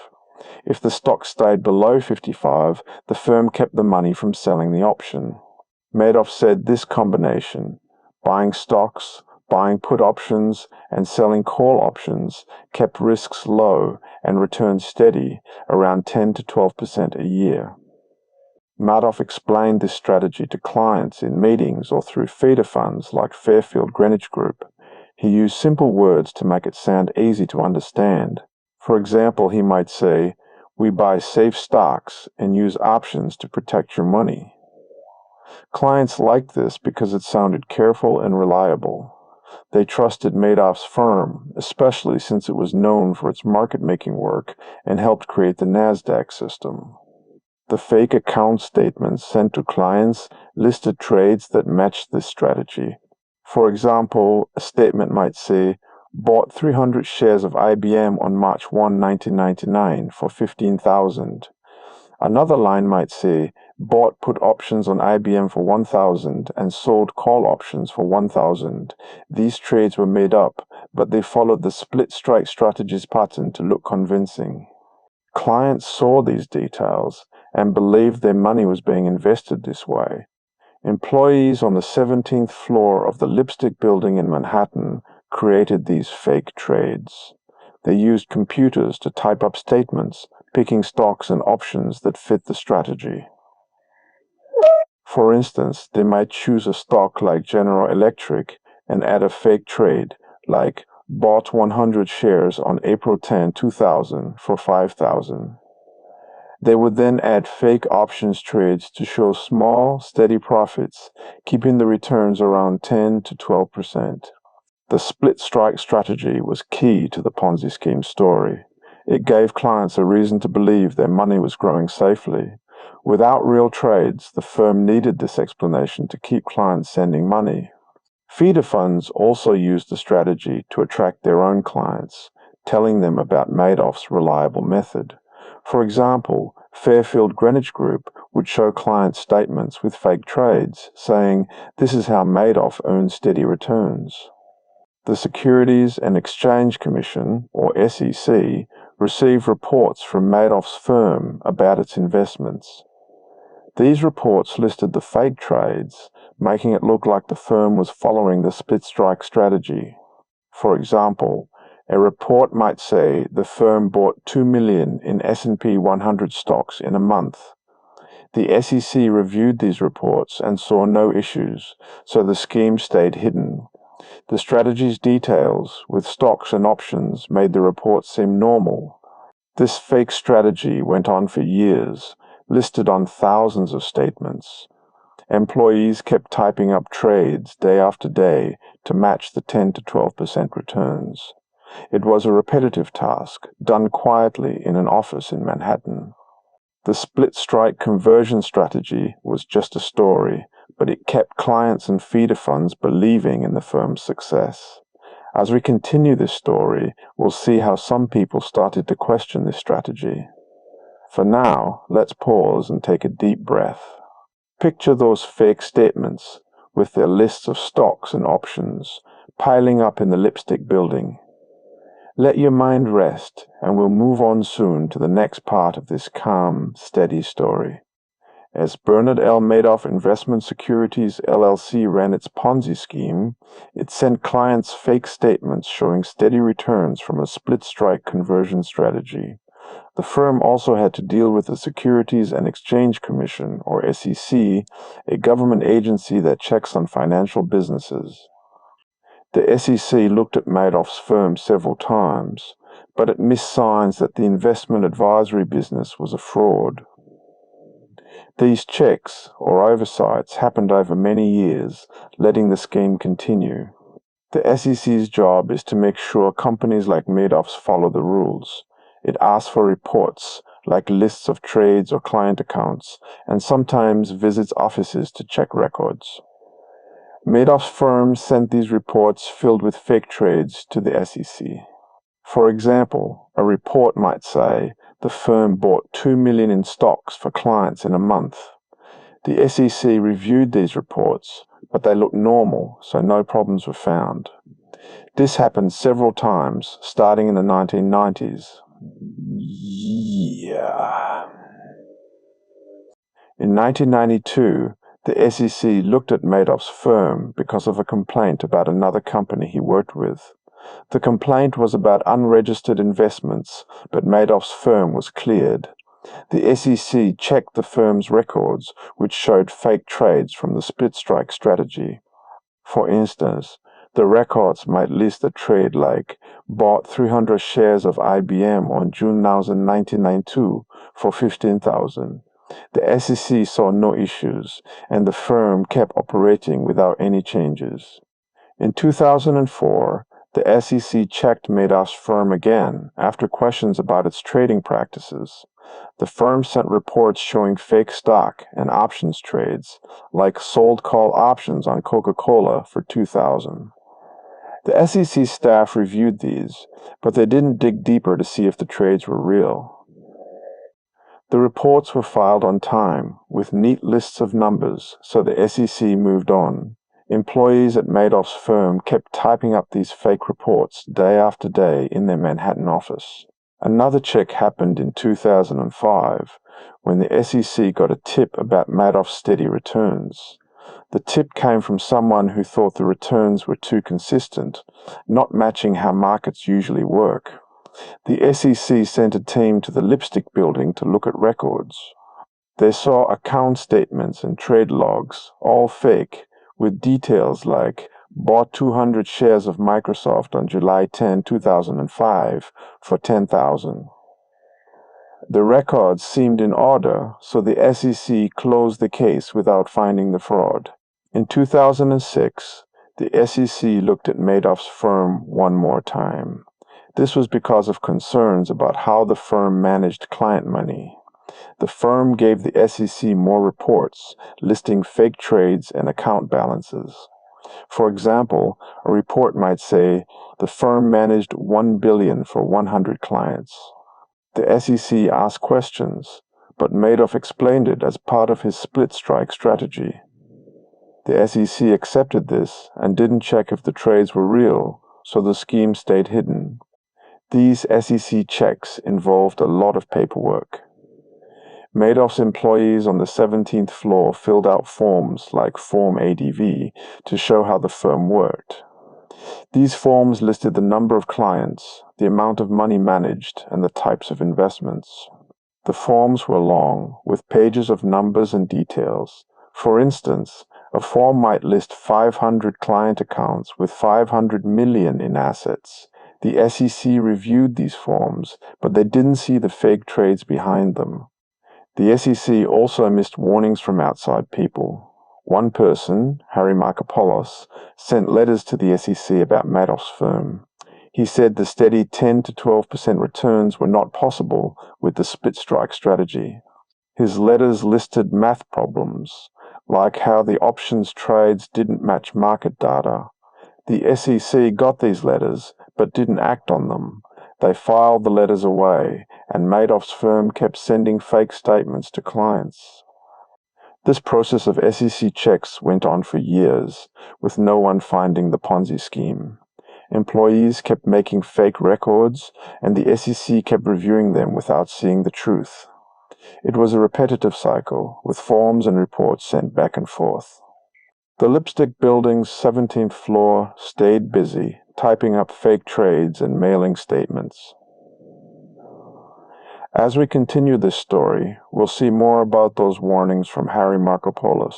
If the stock stayed below 55, the firm kept the money from selling the option. Madoff said this combination, buying stocks, buying put options, and selling call options, kept risks low and returns steady, around 10 to 12% a year. Madoff explained this strategy to clients in meetings or through feeder funds like Fairfield Greenwich Group. He used simple words to make it sound easy to understand. For example, he might say, "We buy safe stocks and use options to protect your money." Clients liked this because it sounded careful and reliable. They trusted Madoff's firm, especially since it was known for its market-making work and helped create the NASDAQ system. The fake account statements sent to clients listed trades that matched this strategy. For example, a statement might say, "Bought 300 shares of IBM on March 1, 1999 for $15,000. Another line might say, "Bought put options on IBM for $1,000 and sold call options for $1,000. These trades were made up, but they followed the split-strike strategy's pattern to look convincing." Clients saw these details and believed their money was being invested this way. Employees on the 17th floor of the Lipstick Building in Manhattan created these fake trades. They used computers to type up statements, picking stocks and options that fit the strategy. For instance, they might choose a stock like General Electric and add a fake trade, like bought 100 shares on April 10, 2000 for $5,000. They would then add fake options trades to show small, steady profits, keeping the returns around 10 to 12%. The split-strike strategy was key to the Ponzi scheme story. It gave clients a reason to believe their money was growing safely. Without real trades, the firm needed this explanation to keep clients sending money. Feeder funds also used the strategy to attract their own clients, telling them about Madoff's reliable method. For example, Fairfield Greenwich Group would show clients statements with fake trades, saying, "This is how Madoff earns steady returns." The Securities and Exchange Commission, or SEC, received reports from Madoff's firm about its investments. These reports listed the fake trades, making it look like the firm was following the split-strike strategy. For example, a report might say the firm bought 2 million in S&P 100 stocks in a month. The SEC reviewed these reports and saw no issues, so the scheme stayed hidden. The strategy's details, with stocks and options, made the report seem normal. This fake strategy went on for years, listed on thousands of statements. Employees kept typing up trades day after day to match the 10 to 12% returns. It was a repetitive task, done quietly in an office in Manhattan. The split-strike conversion strategy was just a story, but it kept clients and feeder funds believing in the firm's success. As we continue this story, we'll see how some people started to question this strategy. For now, let's pause and take a deep breath. Picture those fake statements, with their lists of stocks and options, piling up in the lipstick building. Let your mind rest, and we'll move on soon to the next part of this calm, steady story. As Bernard L. Madoff Investment Securities LLC ran its Ponzi scheme, it sent clients fake statements showing steady returns from a split-strike conversion strategy. The firm also had to deal with the Securities and Exchange Commission, or SEC, a government agency that checks on financial businesses. The SEC looked at Madoff's firm several times, but it missed signs that the investment advisory business was a fraud. These checks, or oversights, happened over many years, letting the scheme continue. The SEC's job is to make sure companies like Madoff's follow the rules. It asks for reports, like lists of trades or client accounts, and sometimes visits offices to check records. Madoff's firm sent these reports filled with fake trades to the SEC. For example, a report might say the firm bought 2 million in stocks for clients in a month. The SEC reviewed these reports, but they looked normal, so no problems were found. This happened several times, starting in the 1990s. In 1992, the SEC looked at Madoff's firm because of a complaint about another company he worked with. The complaint was about unregistered investments, but Madoff's firm was cleared. The SEC checked the firm's records, which showed fake trades from the split-strike strategy. For instance, the records might list a trade like bought 300 shares of IBM on June 1992 for $15,000. The SEC saw no issues, and the firm kept operating without any changes. In 2004, the SEC checked Madoff's firm again after questions about its trading practices. The firm sent reports showing fake stock and options trades, like sold call options on Coca-Cola for $2,000. The SEC staff reviewed these, but they didn't dig deeper to see if the trades were real. The reports were filed on time, with neat lists of numbers, so the SEC moved on. Employees at Madoff's firm kept typing up these fake reports day after day in their Manhattan office. Another check happened in 2005, when the SEC got a tip about Madoff's steady returns. The tip came from someone who thought the returns were too consistent, not matching how markets usually work. The SEC sent a team to the lipstick building to look at records. They saw account statements and trade logs, all fake, with details like bought 200 shares of Microsoft on July 10, 2005 for $10,000. The records seemed in order, so the SEC closed the case without finding the fraud. In 2006, the SEC looked at Madoff's firm one more time. This was because of concerns about how the firm managed client money. The firm gave the SEC more reports, listing fake trades and account balances. For example, a report might say the firm managed $1 billion for 100 clients. The SEC asked questions, but Madoff explained it as part of his split-strike strategy. The SEC accepted this and didn't check if the trades were real, so the scheme stayed hidden. These SEC checks involved a lot of paperwork. Madoff's employees on the 17th floor filled out forms like Form ADV to show how the firm worked. These forms listed the number of clients, the amount of money managed, and the types of investments. The forms were long, with pages of numbers and details. For instance, a form might list 500 client accounts with 500 million in assets. The SEC reviewed these forms, but they didn't see the fake trades behind them. The SEC also missed warnings from outside people. One person, Harry Markopoulos, sent letters to the SEC about Madoff's firm. He said the steady 10 to 12% returns were not possible with the split strike strategy. His letters listed math problems, like how the options trades didn't match market data. The SEC got these letters, but didn't act on them. They filed the letters away, and Madoff's firm kept sending fake statements to clients. This process of SEC checks went on for years, with no one finding the Ponzi scheme. Employees kept making fake records, and the SEC kept reviewing them without seeing the truth. It was a repetitive cycle, with forms and reports sent back and forth. The Lipstick Building's 17th floor stayed busy, typing up fake trades and mailing statements. As we continue this story, we'll see more about those warnings from Harry Markopoulos.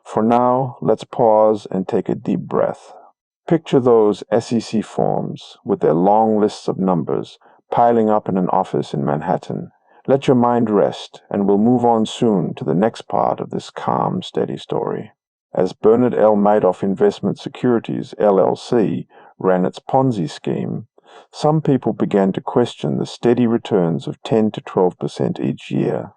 For now, let's pause and take a deep breath. Picture those SEC forms with their long lists of numbers piling up in an office in Manhattan. Let your mind rest, and we'll move on soon to the next part of this calm, steady story. As Bernard L. Madoff Investment Securities, LLC, ran its Ponzi scheme, some people began to question the steady returns of 10 to 12% each year.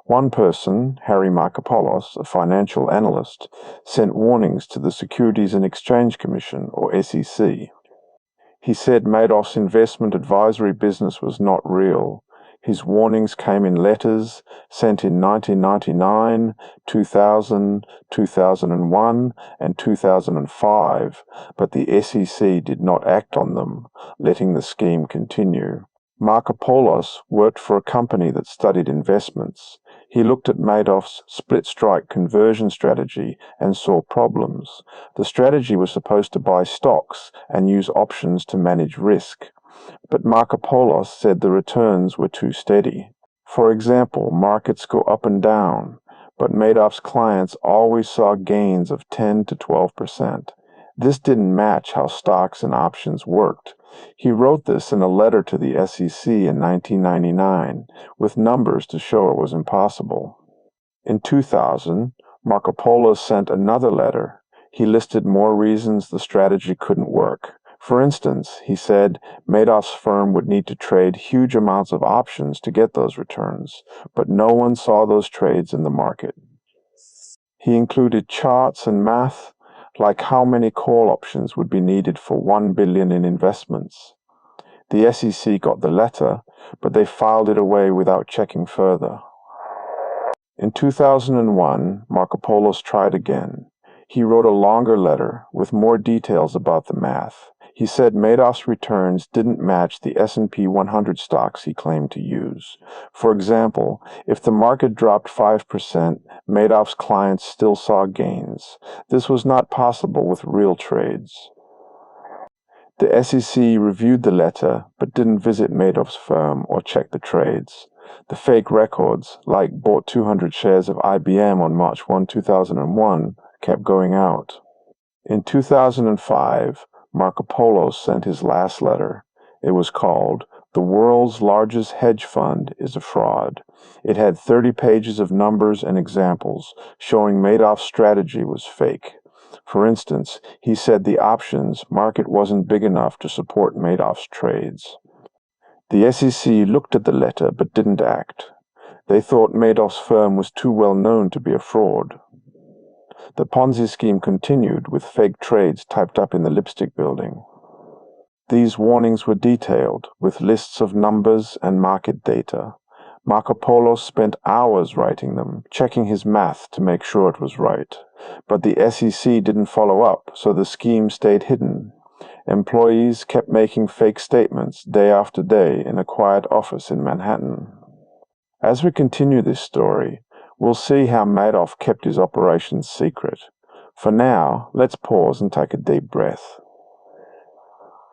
One person, Harry Markopoulos, a financial analyst, sent warnings to the Securities and Exchange Commission, or SEC. He said Madoff's investment advisory business was not real. His warnings came in letters sent in 1999, 2000, 2001, and 2005, but the SEC did not act on them, letting the scheme continue. Markopoulos worked for a company that studied investments. He looked at Madoff's split-strike conversion strategy and saw problems. The strategy was supposed to buy stocks and use options to manage risk. But Markopoulos said the returns were too steady. For example, markets go up and down, but Madoff's clients always saw gains of 10 to 12%. This didn't match how stocks and options worked. He wrote this in a letter to the SEC in 1999, with numbers to show it was impossible. In 2000, Markopoulos sent another letter. He listed more reasons the strategy couldn't work. For instance, he said Madoff's firm would need to trade huge amounts of options to get those returns, but no one saw those trades in the market. He included charts and math, like how many call options would be needed for $1 billion in investments. The SEC got the letter, but they filed it away without checking further. In 2001, Markopoulos tried again. He wrote a longer letter with more details about the math. He said Madoff's returns didn't match the S&P 100 stocks he claimed to use. For example, if the market dropped 5%, Madoff's clients still saw gains. This was not possible with real trades. The SEC reviewed the letter but didn't visit Madoff's firm or check the trades. The fake records, like bought 200 shares of IBM on March 1, 2001, kept going out. In 2005, Markopoulos sent his last letter. It was called "The World's Largest Hedge Fund is a Fraud." It had 30 pages of numbers and examples showing Madoff's strategy was fake. For instance, he said the options market wasn't big enough to support Madoff's trades. The SEC looked at the letter but didn't act. They thought Madoff's firm was too well known to be a fraud. The Ponzi scheme continued with fake trades typed up in the Lipstick Building. These warnings were detailed, with lists of numbers and market data. Markopoulos spent hours writing them, checking his math to make sure it was right. But the SEC didn't follow up, so the scheme stayed hidden. Employees kept making fake statements day after day in a quiet office in Manhattan. As we continue this story, we'll see how Madoff kept his operations secret. For now, let's pause and take a deep breath.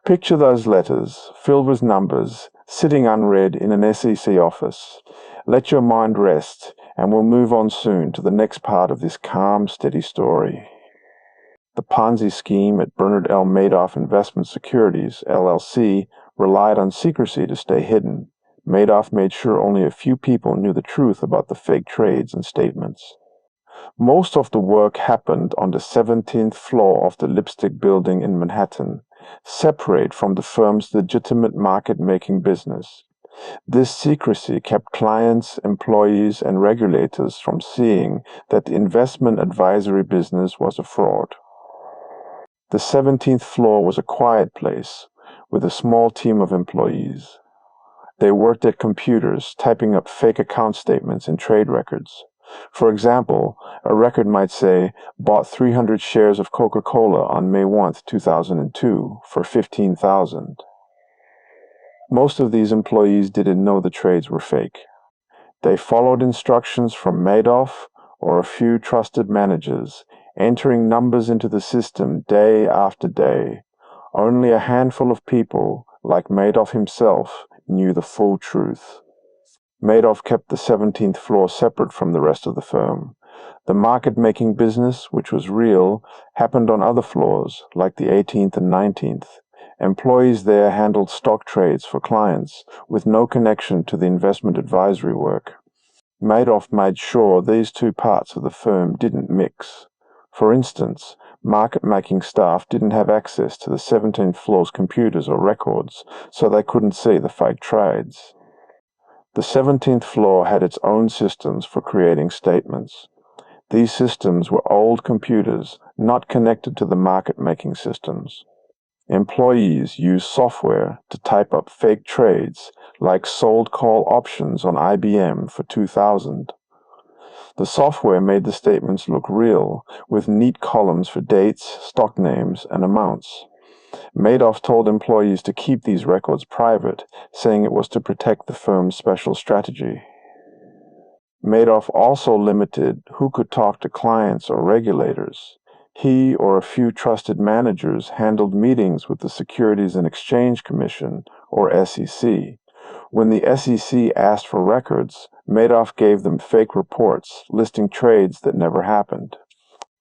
Picture those letters, filled with numbers, sitting unread in an SEC office. Let your mind rest, and we'll move on soon to the next part of this calm, steady story. The Ponzi scheme at Bernie Madoff Investment Securities, LLC, relied on secrecy to stay hidden. Madoff made sure only a few people knew the truth about the fake trades and statements. Most of the work happened on the 17th floor of the Lipstick Building in Manhattan, separate from the firm's legitimate market-making business. This secrecy kept clients, employees, and regulators from seeing that the investment advisory business was a fraud. The 17th floor was a quiet place, with a small team of employees. They worked at computers, typing up fake account statements and trade records. For example, a record might say, bought 300 shares of Coca-Cola on May 1, 2002 for $15,000. Most of these employees didn't know the trades were fake. They followed instructions from Madoff or a few trusted managers, entering numbers into the system day after day. Only a handful of people, like Madoff himself, knew the full truth. Madoff kept the 17th floor separate from the rest of the firm. The market-making business, which was real, happened on other floors, like the 18th and 19th. Employees there handled stock trades for clients, with no connection to the investment advisory work. Madoff made sure these two parts of the firm didn't mix. For instance, market-making staff didn't have access to the 17th floor's computers or records, so they couldn't see the fake trades. The 17th floor had its own systems for creating statements. These systems were old computers, not connected to the market-making systems. Employees used software to type up fake trades, like sold call options on IBM for 2000. The software made the statements look real, with neat columns for dates, stock names, and amounts. Madoff told employees to keep these records private, saying it was to protect the firm's special strategy. Madoff also limited who could talk to clients or regulators. He or a few trusted managers handled meetings with the Securities and Exchange Commission, or SEC. When the SEC asked for records, Madoff gave them fake reports listing trades that never happened.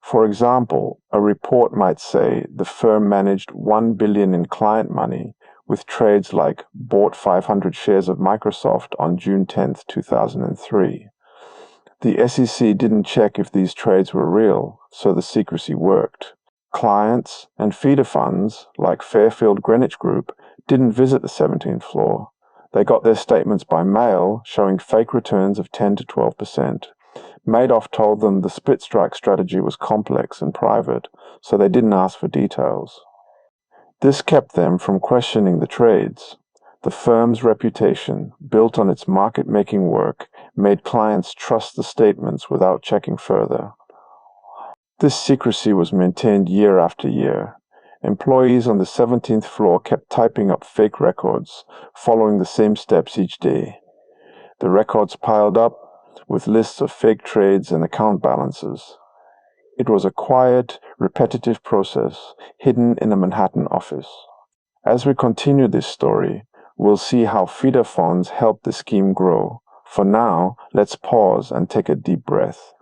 For example, a report might say the firm managed $1 billion in client money, with trades like bought 500 shares of Microsoft on June 10, 2003. The SEC didn't check if these trades were real, so the secrecy worked. Clients and feeder funds, like Fairfield Greenwich Group, didn't visit the 17th floor. They got their statements by mail, showing fake returns of 10 to 12%. Madoff told them the split strike strategy was complex and private, so they didn't ask for details. This kept them from questioning the trades. The firm's reputation, built on its market-making work, made clients trust the statements without checking further. This secrecy was maintained year after year. Employees on the 17th floor kept typing up fake records, following the same steps each day. The records piled up, with lists of fake trades and account balances. It was a quiet, repetitive process, hidden in a Manhattan office. As we continue this story, we'll see how feeder funds helped the scheme grow. For now, let's pause and take a deep breath.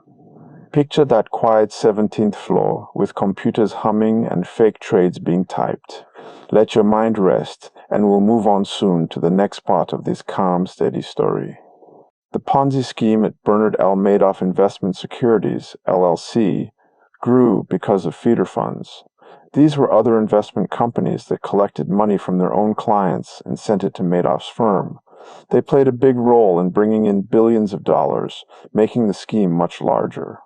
Picture that quiet 17th floor, with computers humming and fake trades being typed. Let your mind rest, and we'll move on soon to the next part of this calm, steady story. The Ponzi scheme at Bernie Madoff Investment Securities, LLC, grew because of feeder funds. These were other investment companies that collected money from their own clients and sent it to Madoff's firm. They played a big role in bringing in billions of dollars, making the scheme much larger.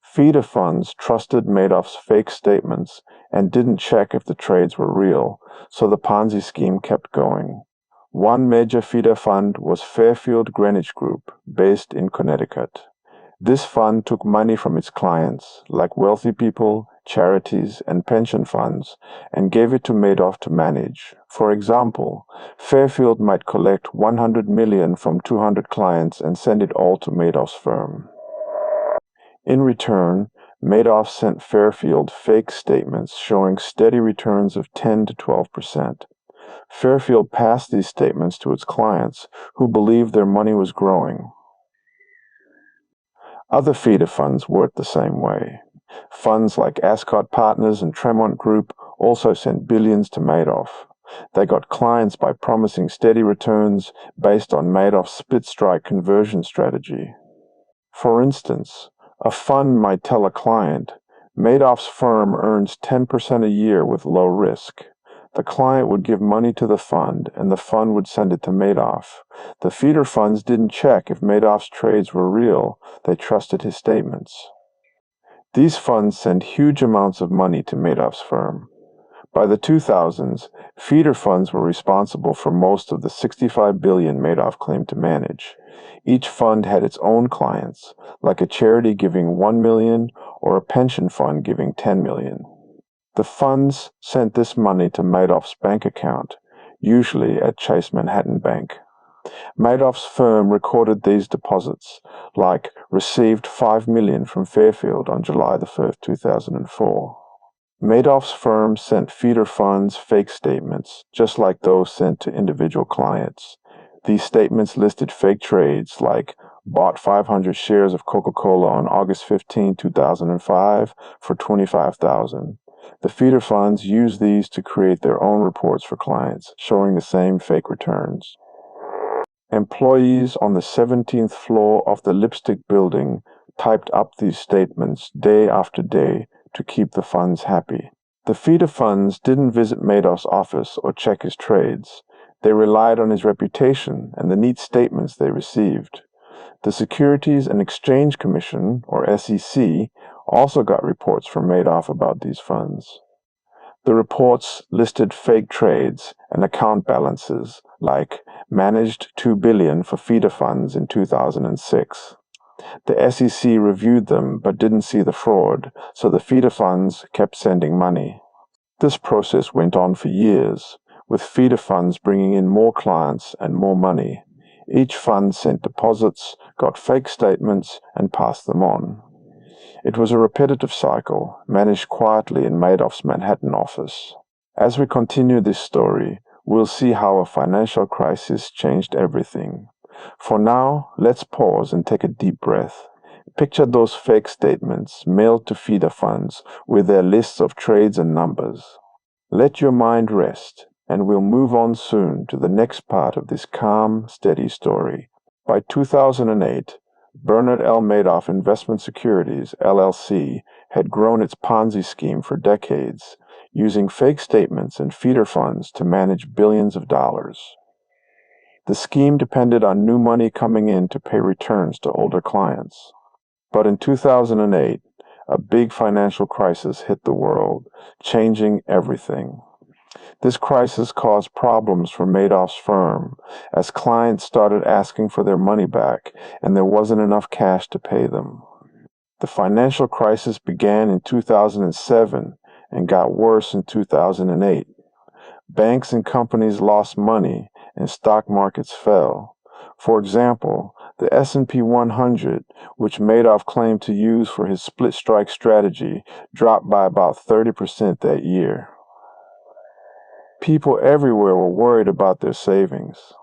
Feeder funds trusted Madoff's fake statements and didn't check if the trades were real, so the Ponzi scheme kept going. One major feeder fund was Fairfield Greenwich Group, based in Connecticut. This fund took money from its clients, like wealthy people, charities, and pension funds and gave it to Madoff to manage. For example, Fairfield might collect 100 million from 200 clients and send it all to Madoff's firm. In return, Madoff sent Fairfield fake statements showing steady returns of 10 to 12%. Fairfield passed these statements to its clients, who believed their money was growing. Other feeder funds worked the same way. Funds like Ascot Partners and Tremont Group also sent billions to Madoff. They got clients by promising steady returns based on Madoff's split-strike conversion strategy. For instance, a fund might tell a client, Madoff's firm earns 10% a year with low risk. The client would give money to the fund, and the fund would send it to Madoff. The feeder funds didn't check if Madoff's trades were real. They trusted his statements. These funds sent huge amounts of money to Madoff's firm. By the 2000s, feeder funds were responsible for most of the $65 billion Madoff claimed to manage. Each fund had its own clients, like a charity giving $1 million or a pension fund giving $10 million. The funds sent this money to Madoff's bank account, usually at Chase Manhattan Bank. Madoff's firm recorded these deposits, like received $5 million from Fairfield on July 1, 2004. Madoff's firm sent feeder funds fake statements, just like those sent to individual clients. These statements listed fake trades like bought 500 shares of Coca-Cola on August 15, 2005 for $25,000. The feeder funds used these to create their own reports for clients, showing the same fake returns. Employees on the 17th floor of the Lipstick Building typed up these statements day after day to keep the funds happy. The feeder funds didn't visit Madoff's office or check his trades. They relied on his reputation and the neat statements they received. The Securities and Exchange Commission, or SEC, also got reports from Madoff about these funds. The reports listed fake trades and account balances, like managed $2 billion for feeder funds in 2006. The SEC reviewed them but didn't see the fraud, so the feeder funds kept sending money. This process went on for years, with feeder funds bringing in more clients and more money. Each fund sent deposits, got fake statements, and passed them on. It was a repetitive cycle, managed quietly in Madoff's Manhattan office. As we continue this story, we'll see how a financial crisis changed everything. For now, let's pause and take a deep breath. Picture those fake statements mailed to feeder funds with their lists of trades and numbers. Let your mind rest, and we'll move on soon to the next part of this calm, steady story. By 2008, Bernard L. Madoff Investment Securities, LLC, had grown its Ponzi scheme for decades, using fake statements and feeder funds to manage billions of dollars. The scheme depended on new money coming in to pay returns to older clients. But in 2008, a big financial crisis hit the world, changing everything. This crisis caused problems for Madoff's firm, as clients started asking for their money back, and there wasn't enough cash to pay them. The financial crisis began in 2007 and got worse in 2008. Banks and companies lost money, and stock markets fell. For example, the S&P 100, which Madoff claimed to use for his split-strike strategy, dropped by about 30% that year. People everywhere were worried about their savings.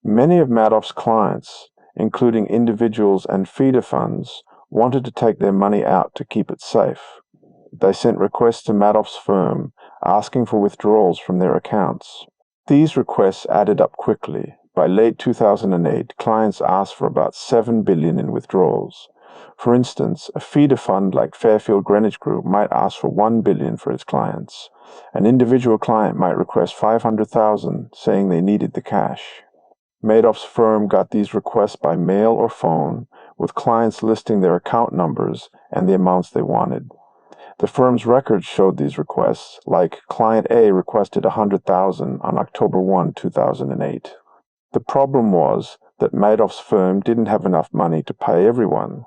Many of Madoff's clients, including individuals and feeder funds, wanted to take their money out to keep it safe. They sent requests to Madoff's firm asking for withdrawals from their accounts. These requests added up quickly. By late 2008, clients asked for about $7 billion in withdrawals. For instance, a feeder fund like Fairfield Greenwich Group might ask for $1 billion for its clients. An individual client might request $500,000, saying they needed the cash. Madoff's firm got these requests by mail or phone, with clients listing their account numbers and the amounts they wanted. The firm's records showed these requests, like Client A requested $100,000 on October 1, 2008. The problem was that Madoff's firm didn't have enough money to pay everyone.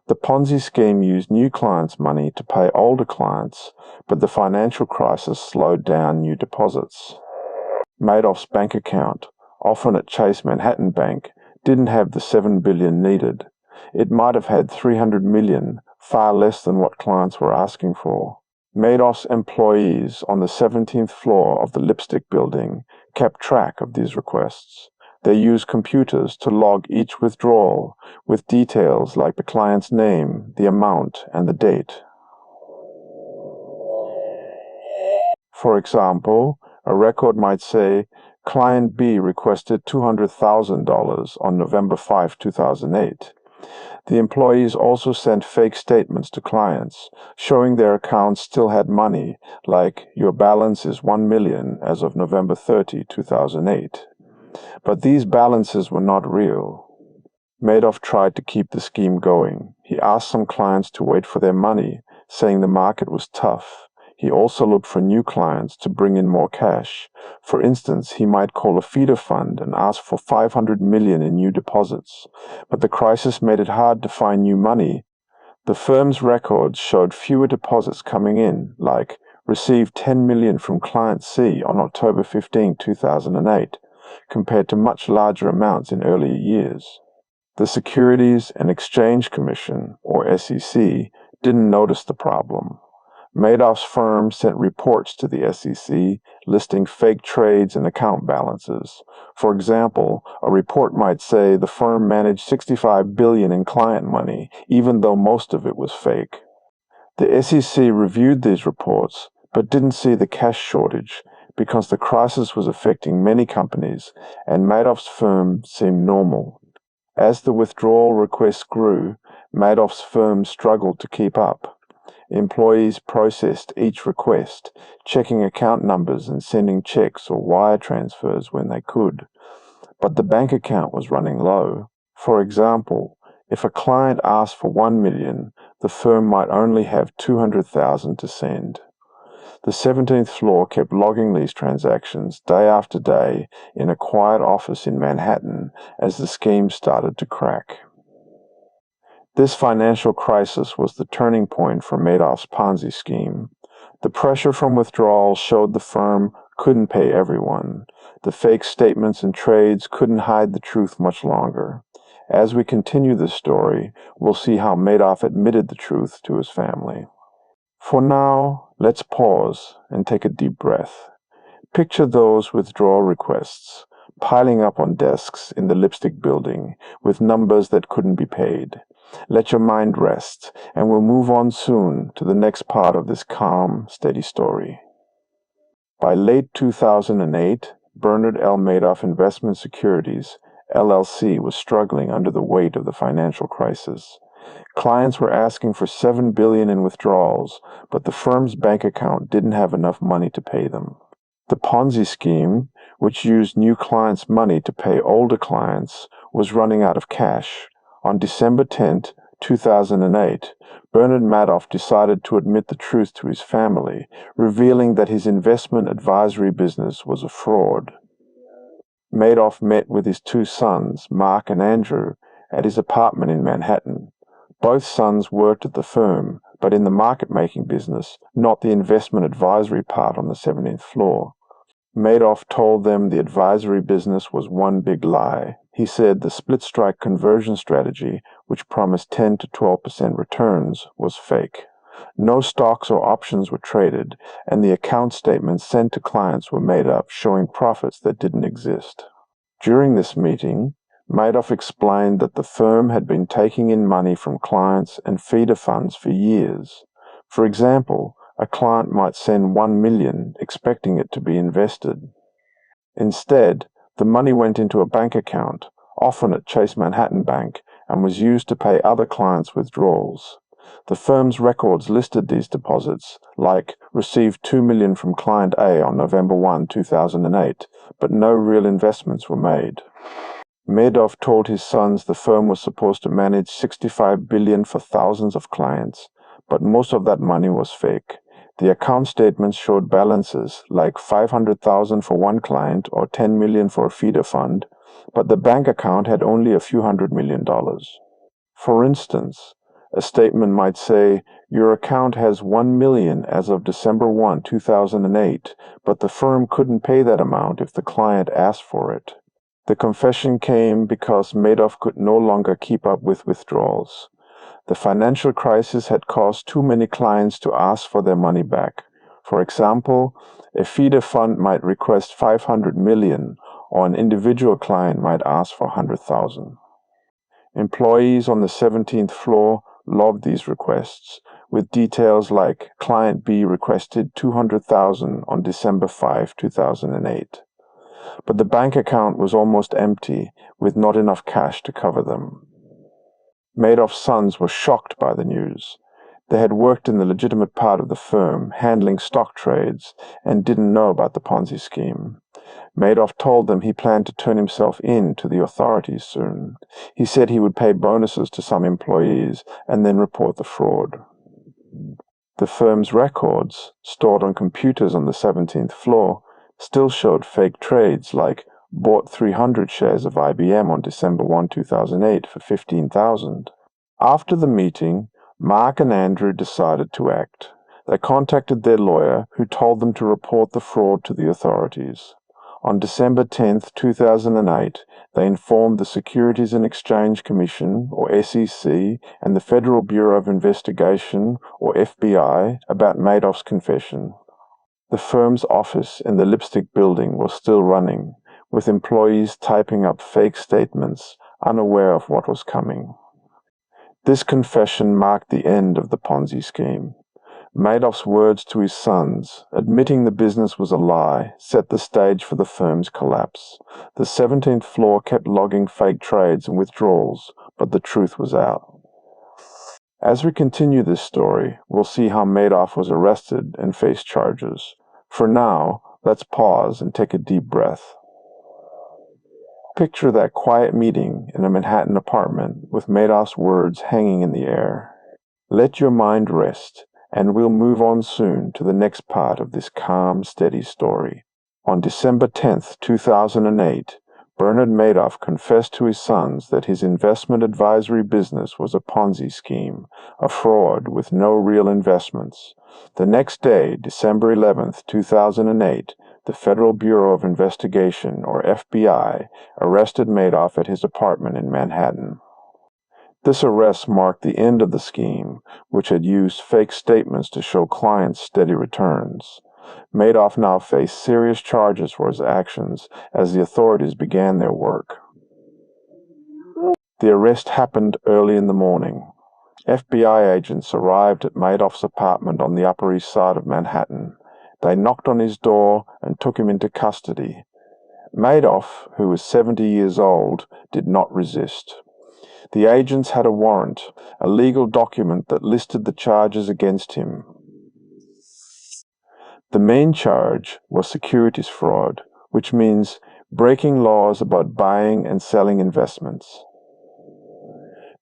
The Ponzi scheme used new clients' money to pay older clients, but the financial crisis slowed down new deposits. Madoff's bank account, often at Chase Manhattan Bank, didn't have the $7 billion needed. It might have had $300 million, far less than what clients were asking for. Madoff's employees on the 17th floor of the Lipstick Building kept track of these requests. They used computers to log each withdrawal with details like the client's name, the amount, and the date. For example, a record might say, Client B requested $200,000 on November 5, 2008. The employees also sent fake statements to clients, showing their accounts still had money, like your balance is $1 million as of November 30, 2008. But these balances were not real. Madoff tried to keep the scheme going. He asked some clients to wait for their money, saying the market was tough. He also looked for new clients to bring in more cash. For instance, he might call a feeder fund and ask for $500 million in new deposits. But the crisis made it hard to find new money. The firm's records showed fewer deposits coming in, like received $10 million from client C on October 15, 2008, compared to much larger amounts in earlier years. The Securities and Exchange Commission, or SEC, didn't notice the problem. Madoff's firm sent reports to the SEC listing fake trades and account balances. For example, a report might say the firm managed $65 billion in client money, even though most of it was fake. The SEC reviewed these reports, but didn't see the cash shortage because the crisis was affecting many companies and Madoff's firm seemed normal. As the withdrawal requests grew, Madoff's firm struggled to keep up. Employees processed each request, checking account numbers and sending checks or wire transfers when they could. But the bank account was running low. For example, if a client asked for $1 million, the firm might only have $200,000 to send. The 17th floor kept logging these transactions day after day in a quiet office in Manhattan as the scheme started to crack. This financial crisis was the turning point for Madoff's Ponzi scheme. The pressure from withdrawals showed the firm couldn't pay everyone. The fake statements and trades couldn't hide the truth much longer. As we continue this story, we'll see how Madoff admitted the truth to his family. For now, let's pause and take a deep breath. Picture those withdrawal requests piling up on desks in the Lipstick Building with numbers that couldn't be paid. Let your mind rest, and we'll move on soon to the next part of this calm, steady story. By late 2008, Bernard L. Madoff Investment Securities, LLC, was struggling under the weight of the financial crisis. Clients were asking for $7 billion in withdrawals, but the firm's bank account didn't have enough money to pay them. The Ponzi scheme, which used new clients' money to pay older clients, was running out of cash. On December 10, 2008, Bernard Madoff decided to admit the truth to his family, revealing that his investment advisory business was a fraud. Madoff met with his two sons, Mark and Andrew, at his apartment in Manhattan. Both sons worked at the firm, but in the market-making business, not the investment advisory part on the 17th floor. Madoff told them the advisory business was one big lie. He said the split-strike conversion strategy, which promised 10 to 12% returns, was fake. No stocks or options were traded, and the account statements sent to clients were made up, showing profits that didn't exist. During this meeting, Madoff explained that the firm had been taking in money from clients and feeder funds for years. For example, a client might send $1 million expecting it to be invested. Instead, the money went into a bank account, often at Chase Manhattan Bank, and was used to pay other clients' withdrawals. The firm's records listed these deposits, like received $2 million from client A on November 1, 2008, but no real investments were made. Madoff told his sons the firm was supposed to manage $65 billion for thousands of clients, but most of that money was fake. The account statements showed balances like $500,000 for one client or $10 million for a feeder fund, but the bank account had only a few $100 million. For instance, A statement might say, "Your account has 1 million as of December 1, 2008, but the firm couldn't pay that amount if the client asked for it." The confession came because Madoff could no longer keep up with withdrawals. The financial crisis had caused too many clients to ask for their money back. For example, a feeder fund might request 500 million, or an individual client might ask for 100,000. Employees on the 17th floor logged these requests, with details like Client B requested 200,000 on December 5, 2008. But the bank account was almost empty, with not enough cash to cover them. Madoff's sons were shocked by the news. They had worked in the legitimate part of the firm, handling stock trades, and didn't know about the Ponzi scheme. Madoff told them he planned to turn himself in to the authorities soon. He said he would pay bonuses to some employees and then report the fraud. The firm's records, stored on computers on the 17th floor, still showed fake trades like bought 300 shares of IBM on December 1, 2008 for 15,000. After the meeting, Mark and Andrew decided to act. They contacted their lawyer, who told them to report the fraud to the authorities. On December 10, 2008, they informed the Securities and Exchange Commission, or SEC, and the Federal Bureau of Investigation, or FBI, about Madoff's confession. The firm's office in the Lipstick Building was still running, with employees typing up fake statements, unaware of what was coming. This confession marked the end of the Ponzi scheme. Madoff's words to his sons, admitting the business was a lie, set the stage for the firm's collapse. The 17th floor kept logging fake trades and withdrawals, but the truth was out. As we continue this story, we'll see how Madoff was arrested and faced charges. For now, let's pause and take a deep breath. Picture that quiet meeting in a Manhattan apartment with Madoff's words hanging in the air. Let your mind rest, and we'll move on soon to the next part of this calm, steady story. On December 10, 2008, Bernard Madoff confessed to his sons that his investment advisory business was a Ponzi scheme, a fraud with no real investments. The next day, December 11, 2008, the Federal Bureau of Investigation, or FBI, arrested Madoff at his apartment in Manhattan. This arrest marked the end of the scheme, which had used fake statements to show clients steady returns. Madoff now faced serious charges for his actions as the authorities began their work. The arrest happened early in the morning. FBI agents arrived at Madoff's apartment on the Upper East Side of Manhattan. They knocked on his door and took him into custody. Madoff, who was 70 years old, did not resist. The agents had a warrant, a legal document that listed the charges against him. The main charge was securities fraud, which means breaking laws about buying and selling investments.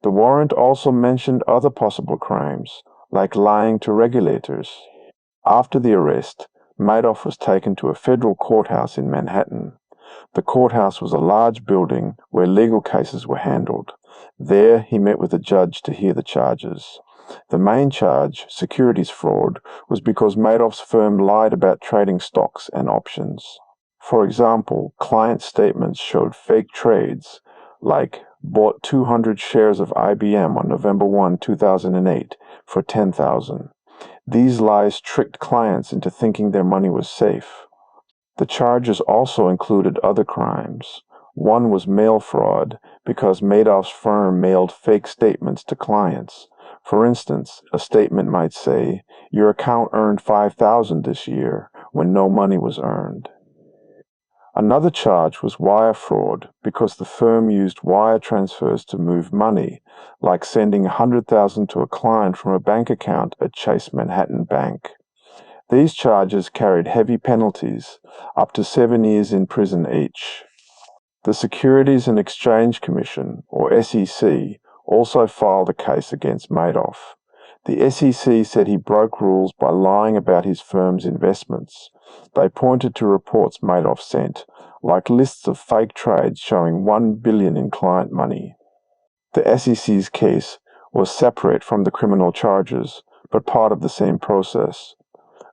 The warrant also mentioned other possible crimes, like lying to regulators. After the arrest, Madoff was taken to a federal courthouse in Manhattan. The courthouse was a large building where legal cases were handled. There, he met with a judge to hear the charges. The main charge, securities fraud, was because Madoff's firm lied about trading stocks and options. For example, client statements showed fake trades, like bought 200 shares of IBM on November 1, 2008 for 10,000. These lies tricked clients into thinking their money was safe. The charges also included other crimes. One was mail fraud, because Madoff's firm mailed fake statements to clients. For instance, a statement might say, "Your account earned 5,000 this year," when no money was earned. Another charge was wire fraud, because the firm used wire transfers to move money, like sending 100,000 to a client from a bank account at Chase Manhattan Bank. These charges carried heavy penalties, up to 7 years in prison each. The Securities and Exchange Commission, or SEC, also filed a case against Madoff. The SEC said he broke rules by lying about his firm's investments. They pointed to reports Madoff sent, like lists of fake trades showing $1 billion in client money. The SEC's case was separate from the criminal charges, but part of the same process.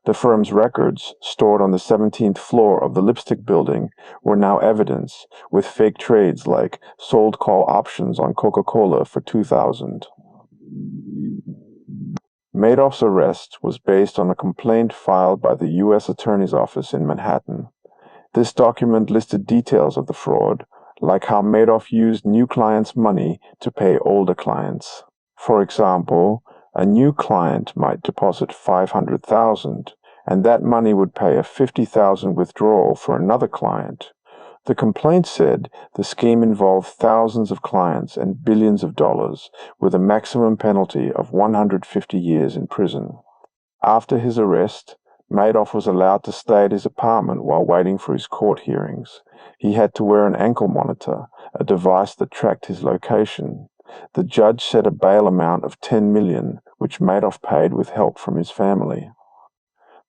The firm's records, stored on the 17th floor of the Lipstick Building, were now evidence, with fake trades like sold call options on Coca-Cola for $2,000. Madoff's arrest was based on a complaint filed by the U.S. Attorney's Office in Manhattan. This document listed details of the fraud, like how Madoff used new clients' money to pay older clients. For example, a new client might deposit $500,000, and that money would pay a $50,000 withdrawal for another client. The complaint said the scheme involved thousands of clients and billions of dollars, with a maximum penalty of 150 years in prison. After his arrest, Madoff was allowed to stay at his apartment while waiting for his court hearings. He had to wear an ankle monitor, a device that tracked his location. The judge set a bail amount of $10 million, which Madoff paid with help from his family.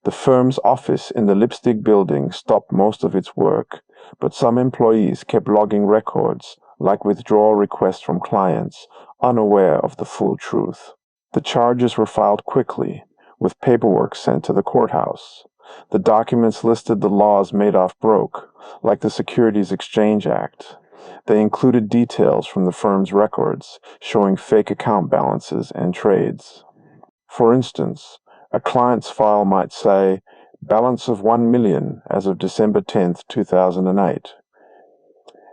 The firm's office in the Lipstick Building stopped most of its work, but some employees kept logging records, like withdrawal requests from clients, unaware of the full truth. The charges were filed quickly, with paperwork sent to the courthouse. The documents listed the laws Madoff broke, like the Securities Exchange Act. They included details from the firm's records, showing fake account balances and trades. For instance, a client's file might say, balance of $1 million as of December 10, 2008.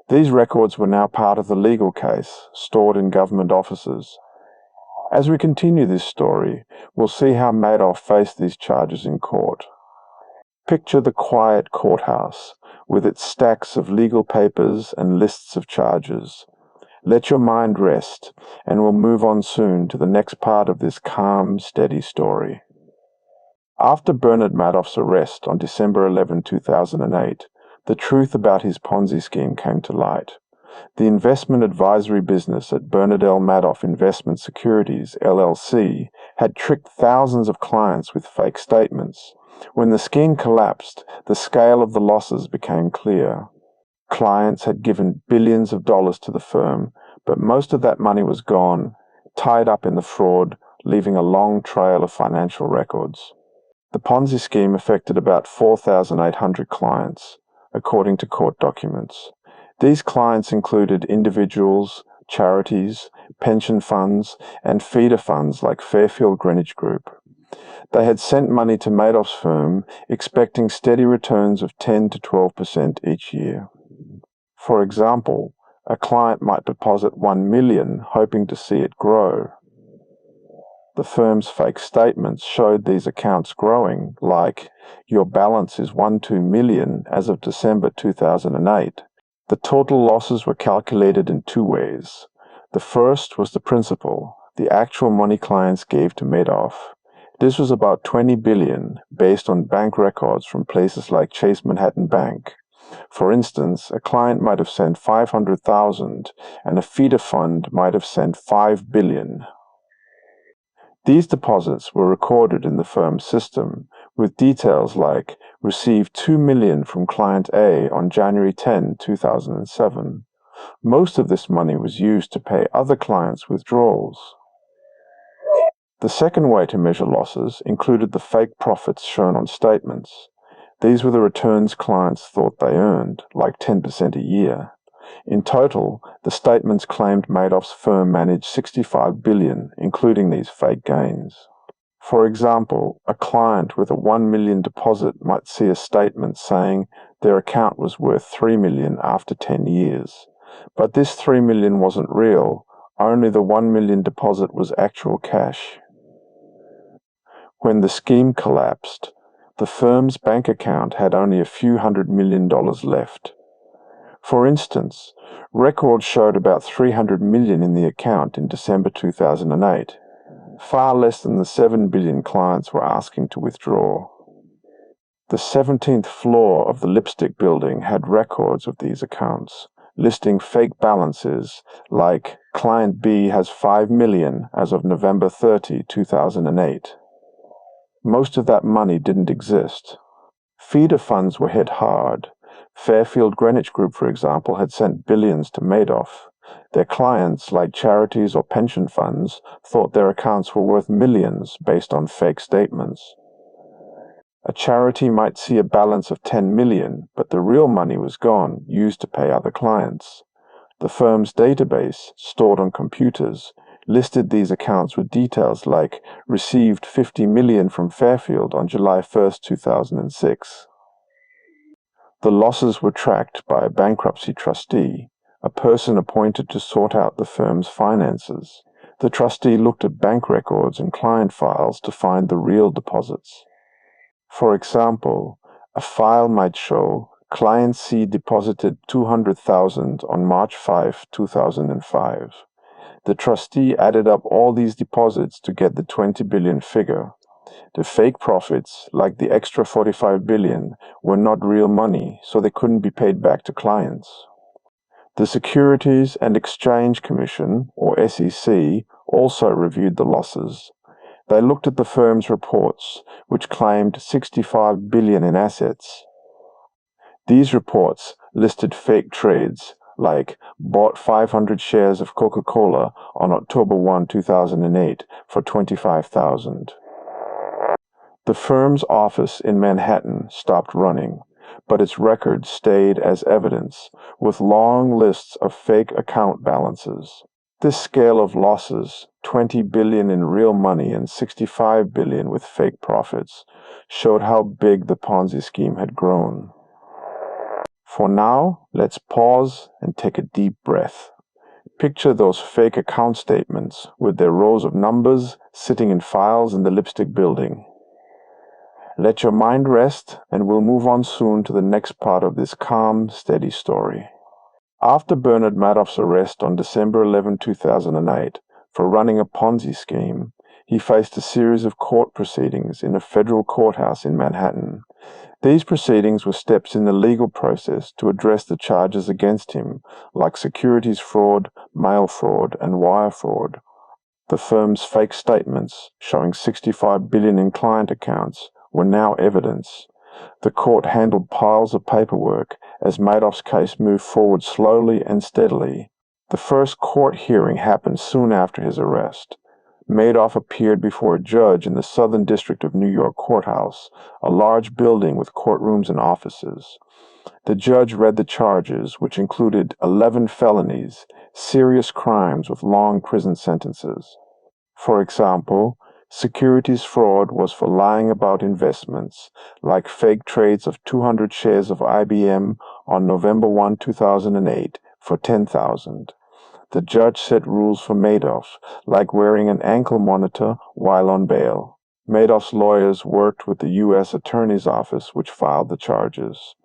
These records were now part of the legal case, stored in government offices. As we continue this story, we'll see how Madoff faced these charges in court. Picture the quiet courthouse, with its stacks of legal papers and lists of charges. Let your mind rest, and we'll move on soon to the next part of this calm, steady story. After Bernard Madoff's arrest on December 11, 2008, the truth about his Ponzi scheme came to light. The investment advisory business at Bernard L. Madoff Investment Securities, LLC, had tricked thousands of clients with fake statements. When the scheme collapsed, the scale of the losses became clear. Clients had given billions of dollars to the firm, but most of that money was gone, tied up in the fraud, leaving a long trail of financial records. The Ponzi scheme affected about 4,800 clients, according to court documents. These clients included individuals, charities, pension funds, and feeder funds like Fairfield Greenwich Group. They had sent money to Madoff's firm, expecting steady returns of 10 to 12% each year. For example, a client might deposit $1 million, hoping to see it grow. The firm's fake statements showed these accounts growing, like, your balance is $12 million as of December 2008. The total losses were calculated in two ways. The first was the principal, the actual money clients gave to Madoff. This was about $20 billion, based on bank records from places like Chase Manhattan Bank. For instance, a client might have sent $500,000, and a feeder fund might have sent $5 billion. These deposits were recorded in the firm's system, with details like received $2 million from client A on January 10, 2007. Most of this money was used to pay other clients' withdrawals. The second way to measure losses included the fake profits shown on statements. These were the returns clients thought they earned, like 10% a year. In total, the statements claimed Madoff's firm managed $65 billion, including these fake gains. For example, a client with a $1 million deposit might see a statement saying their account was worth $3 million after 10 years. But this $3 million wasn't real, only the $1 million deposit was actual cash. When the scheme collapsed, the firm's bank account had only a few $100 million left. For instance, records showed about $300 million in the account in December 2008, far less than the $7 billion clients were asking to withdraw. The 17th floor of the Lipstick Building had records of these accounts, listing fake balances like Client B has $5 million as of November 30, 2008. Most of that money didn't exist. Feeder funds were hit hard. Fairfield Greenwich Group, for example, had sent billions to Madoff. Their clients, like charities or pension funds, thought their accounts were worth millions based on fake statements. A charity might see a balance of 10 million, but the real money was gone, used to pay other clients. The firm's database, stored on computers, listed these accounts with details like received 50 million from Fairfield on July 1st, 2006. The losses were tracked by a bankruptcy trustee, a person appointed to sort out the firm's finances. The trustee looked at bank records and client files to find the real deposits. For example, a file might show client C deposited 200,000 on March 5, 2005. The trustee added up all these deposits to get the 20 billion figure. The fake profits, like the extra 45 billion, were not real money, so they couldn't be paid back to clients. The Securities and Exchange Commission, or SEC, also reviewed the losses. They looked at the firm's reports, which claimed 65 billion in assets. These reports listed fake trades, like bought 500 shares of Coca-Cola on October 1, 2008 for 25,000. The firm's office in Manhattan stopped running, but its records stayed as evidence, with long lists of fake account balances. This scale of losses, 20 billion in real money and 65 billion with fake profits, showed how big the Ponzi scheme had grown. For now, let's pause and take a deep breath. Picture those fake account statements with their rows of numbers sitting in files in the Lipstick Building. Let your mind rest, and we'll move on soon to the next part of this calm, steady story. After Bernard Madoff's arrest on December 11, 2008, for running a Ponzi scheme, he faced a series of court proceedings in a federal courthouse in Manhattan. These proceedings were steps in the legal process to address the charges against him, like securities fraud, mail fraud, and wire fraud. The firm's fake statements, showing 65 billion in client accounts, were now evidence. The court handled piles of paperwork as Madoff's case moved forward slowly and steadily. The first court hearing happened soon after his arrest. Madoff appeared before a judge in the Southern District of New York courthouse, a large building with courtrooms and offices. The judge read the charges, which included 11 felonies, serious crimes with long prison sentences. For example, securities fraud was for lying about investments, like fake trades of 200 shares of IBM on November 1, 2008 for 10,000. The judge set rules for Madoff, like wearing an ankle monitor while on bail. Madoff's lawyers worked with the U.S. Attorney's Office, which filed the charges.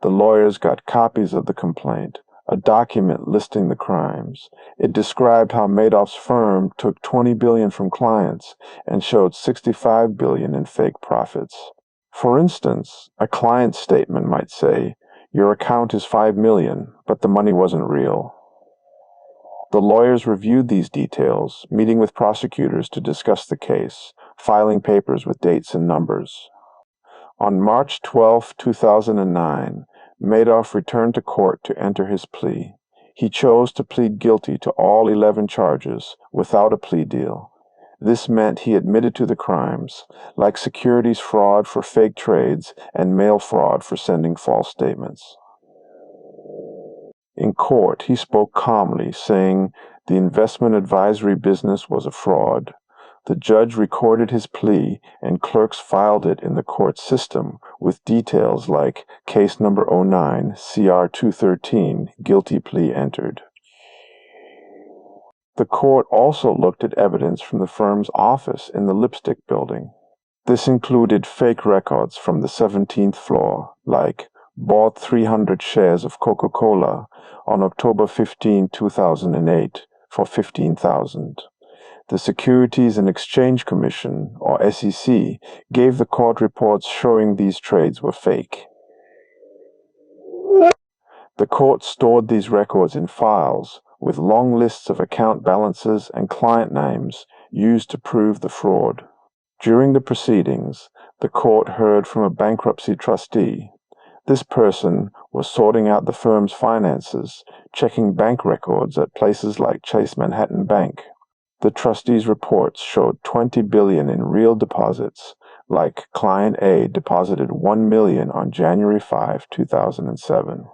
The lawyers got copies of the complaint, a document listing the crimes. It described how Madoff's firm took 20 billion from clients and showed 65 billion in fake profits. For instance, a client statement might say, "Your account is 5 million, but the money wasn't real." The lawyers reviewed these details, meeting with prosecutors to discuss the case, filing papers with dates and numbers. On March 12, 2009, Madoff returned to court to enter his plea. He chose to plead guilty to all 11 charges without a plea deal. This meant he admitted to the crimes, like securities fraud for fake trades and mail fraud for sending false statements. In court, he spoke calmly, saying the investment advisory business was a fraud. The judge recorded his plea, and clerks filed it in the court system with details like case number 09, CR 213, guilty plea entered. The court also looked at evidence from the firm's office in the Lipstick Building. This included fake records from the 17th floor, like bought 300 shares of Coca-Cola on October 15, 2008 for 15,000. The Securities and Exchange Commission, or SEC, gave the court reports showing these trades were fake. The court stored these records in files with long lists of account balances and client names used to prove the fraud. During the proceedings, the court heard from a bankruptcy trustee. This person was sorting out the firm's finances, checking bank records at places like Chase Manhattan Bank. The trustees' reports showed $20 billion in real deposits, like Client A deposited $1 million on January 5, 2007.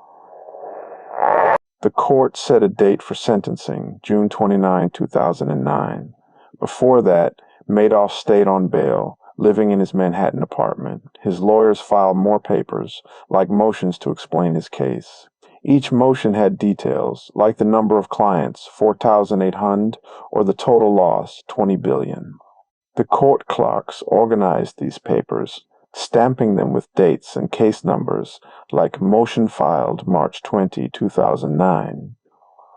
The court set a date for sentencing, June 29, 2009. Before that, Madoff stayed on bail, living in his Manhattan apartment. His lawyers filed more papers, like motions to explain his case. Each motion had details, like the number of clients, 4,800, or the total loss, $20 billion. The court clerks organized these papers, stamping them with dates and case numbers, like motion filed March 20, 2009.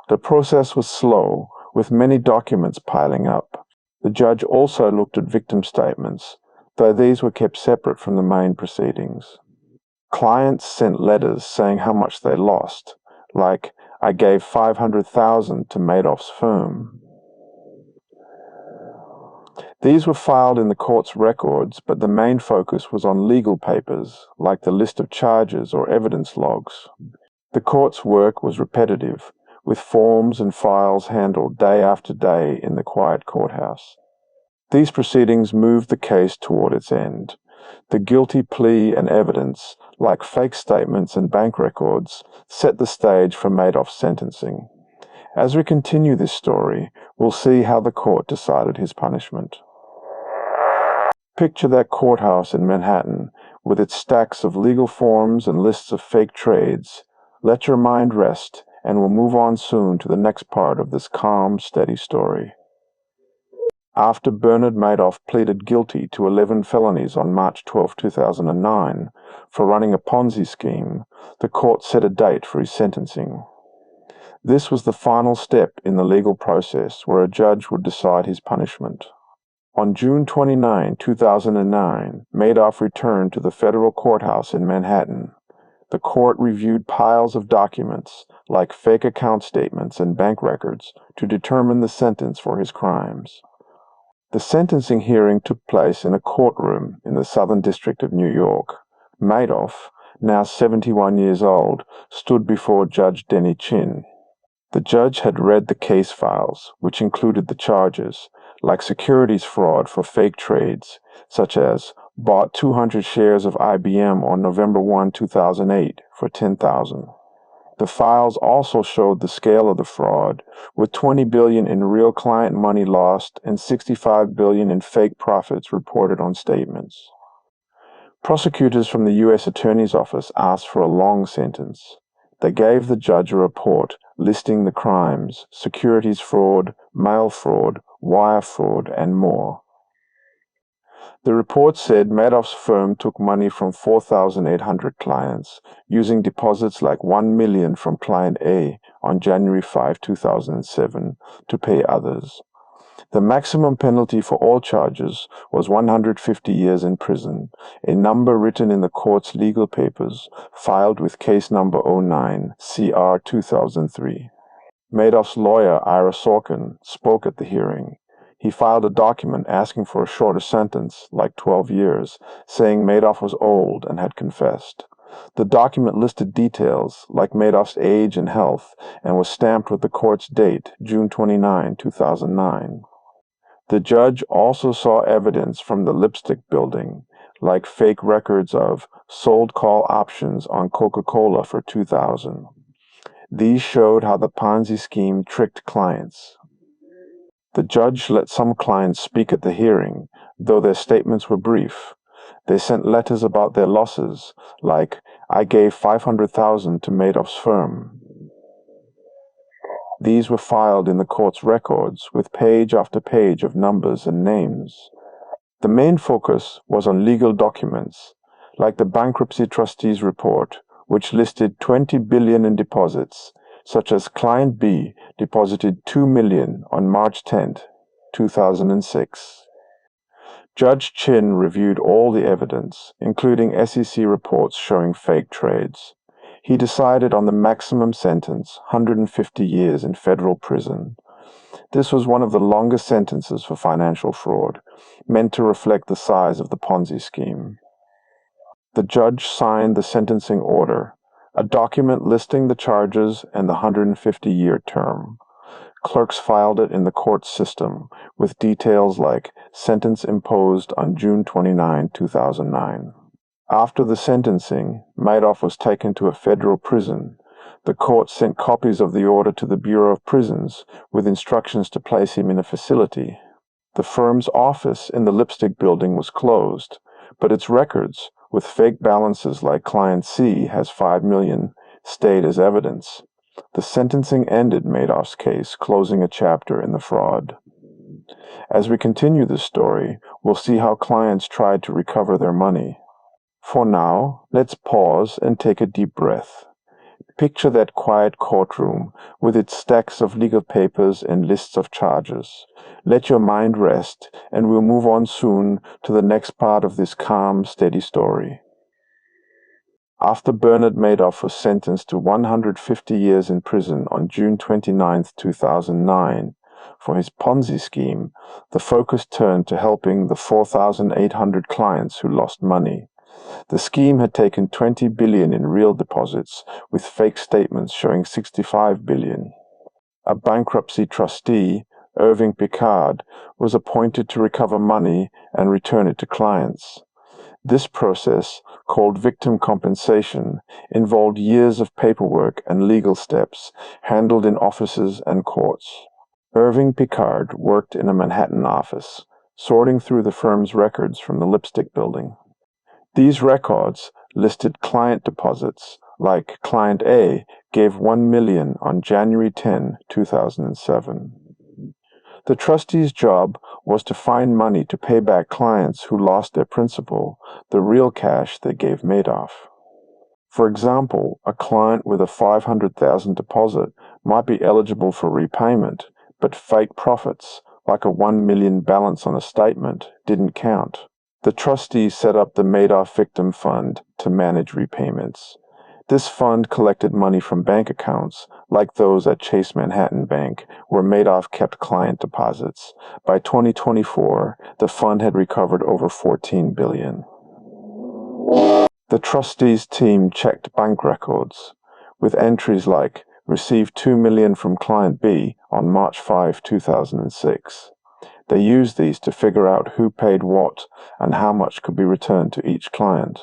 The process was slow, with many documents piling up. The judge also looked at victim statements, though these were kept separate from the main proceedings. Clients sent letters saying how much they lost, like, "I gave $500,000 to Madoff's firm." These were filed in the court's records, but the main focus was on legal papers, like the list of charges or evidence logs. The court's work was repetitive, with forms and files handled day after day in the quiet courthouse. These proceedings moved the case toward its end. The guilty plea and evidence, like fake statements and bank records, set the stage for Madoff's sentencing. As we continue this story, we'll see how the court decided his punishment. Picture that courthouse in Manhattan, with its stacks of legal forms and lists of fake trades. Let your mind rest, and we'll move on soon to the next part of this calm, steady story. After Bernard Madoff pleaded guilty to 11 felonies on March 12, 2009, for running a Ponzi scheme, the court set a date for his sentencing. This was the final step in the legal process where a judge would decide his punishment. On June 29, 2009, Madoff returned to the federal courthouse in Manhattan. The court reviewed piles of documents, like fake account statements and bank records, to determine the sentence for his crimes. The sentencing hearing took place in a courtroom in the Southern District of New York. Madoff, now 71 years old, stood before Judge Denny Chin. The judge had read the case files, which included the charges, like securities fraud for fake trades, such as bought 200 shares of IBM on November 1, 2008 for $10,000. The files also showed the scale of the fraud, with $20 billion in real client money lost and $65 billion in fake profits reported on statements. Prosecutors from the U.S. Attorney's Office asked for a long sentence. They gave the judge a report listing the crimes, securities fraud, mail fraud, wire fraud, and more. The report said Madoff's firm took money from 4,800 clients, using deposits like $1 million from Client A on January 5, 2007, to pay others. The maximum penalty for all charges was 150 years in prison, a number written in the court's legal papers, filed with case number 09, CR 2003. Madoff's lawyer, Ira Sorkin, spoke at the hearing. He filed a document asking for a shorter sentence, like 12 years, saying Madoff was old and had confessed. The document listed details, like Madoff's age and health, and was stamped with the court's date, June 29, 2009. The judge also saw evidence from the lipstick building, like fake records of sold call options on Coca-Cola for $2,000. These showed how the Ponzi scheme tricked clients. The judge let some clients speak at the hearing, though their statements were brief. They sent letters about their losses, like, "I gave $500,000 to Madoff's firm." These were filed in the court's records, with page after page of numbers and names. The main focus was on legal documents, like the bankruptcy trustee's report, which listed $20 billion in deposits, such as Client B deposited $2 million on March 10, 2006. Judge Chin reviewed all the evidence, including SEC reports showing fake trades. He decided on the maximum sentence, 150 years in federal prison. This was one of the longest sentences for financial fraud, meant to reflect the size of the Ponzi scheme. The judge signed the sentencing order, a document listing the charges and the 150-year term. Clerks filed it in the court system, with details like sentence imposed on June 29, 2009. After the sentencing, Madoff was taken to a federal prison. The court sent copies of the order to the Bureau of Prisons with instructions to place him in a facility. The firm's office in the Lipstick Building was closed, but its records, with fake balances like Client C has $5 million, stayed as evidence. The sentencing ended Madoff's case, closing a chapter in the fraud. As we continue this story, we'll see how clients tried to recover their money. For now, let's pause and take a deep breath. Picture that quiet courtroom with its stacks of legal papers and lists of charges. Let your mind rest, and we'll move on soon to the next part of this calm, steady story. After Bernard Madoff was sentenced to 150 years in prison on June 29, 2009, for his Ponzi scheme, the focus turned to helping the 4,800 clients who lost money. The scheme had taken $20 billion in real deposits, with fake statements showing $65 billion. A bankruptcy trustee, Irving Picard, was appointed to recover money and return it to clients. This process, called victim compensation, involved years of paperwork and legal steps handled in offices and courts. Irving Picard worked in a Manhattan office, sorting through the firm's records from the Lipstick Building. These records listed client deposits, like Client A gave $1 million on January 10, 2007. The trustee's job was to find money to pay back clients who lost their principal, the real cash they gave Madoff. For example, a client with a $500,000 deposit might be eligible for repayment, but fake profits, like a $1 million balance on a statement, didn't count. The trustee set up the Madoff Victim Fund to manage repayments. This fund collected money from bank accounts, like those at Chase Manhattan Bank, where Madoff kept client deposits. By 2024, the fund had recovered over $14 billion. The trustees' team checked bank records, with entries like received $2 million from Client B on March 5, 2006. They used these to figure out who paid what and how much could be returned to each client.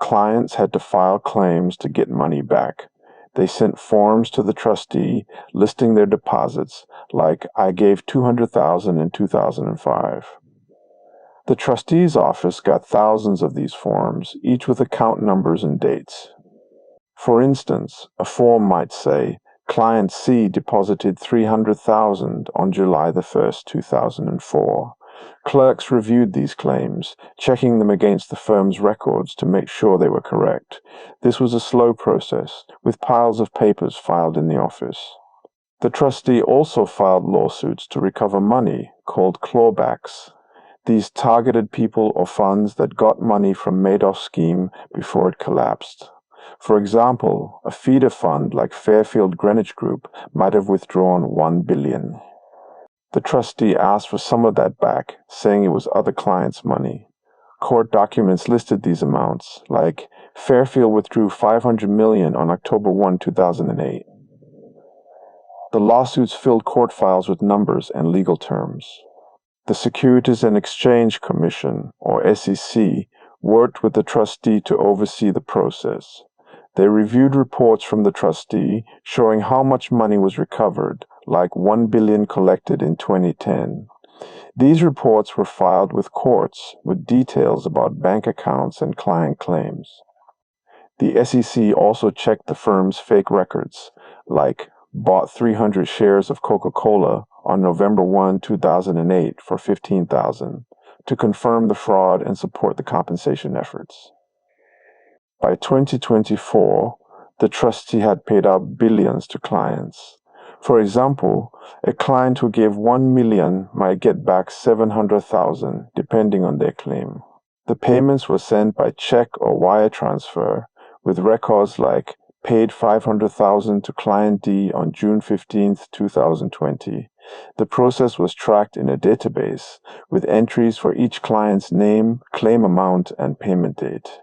Clients had to file claims to get money back. They sent forms to the trustee listing their deposits, like I gave $200,000 in 2005. The trustee's office got thousands of these forms, each with account numbers and dates. For instance, a form might say, Client C deposited $300,000 on July 1, 2004. Clerks reviewed these claims, checking them against the firm's records to make sure they were correct. This was a slow process, with piles of papers filed in the office. The trustee also filed lawsuits to recover money, called clawbacks. These targeted people or funds that got money from Madoff's scheme before it collapsed. For example, a feeder fund like Fairfield Greenwich Group might have withdrawn $1 billion. The trustee asked for some of that back, saying it was other clients' money. Court documents listed these amounts, like Fairfield withdrew $500 million on October 1, 2008. The lawsuits filled court files with numbers and legal terms. The Securities and Exchange Commission, or SEC, worked with the trustee to oversee the process. They reviewed reports from the trustee showing how much money was recovered, like $1 billion collected in 2010. These reports were filed with courts with details about bank accounts and client claims. The SEC also checked the firm's fake records, like bought 300 shares of Coca-Cola on November 1, 2008 for $15,000, to confirm the fraud and support the compensation efforts. By 2024, the trustee had paid out billions to clients. For example, a client who gave $1 million might get back $700,000, depending on their claim. The payments were sent by check or wire transfer, with records like paid $500,000 to Client D on June 15, 2020. The process was tracked in a database, with entries for each client's name, claim amount, and payment date.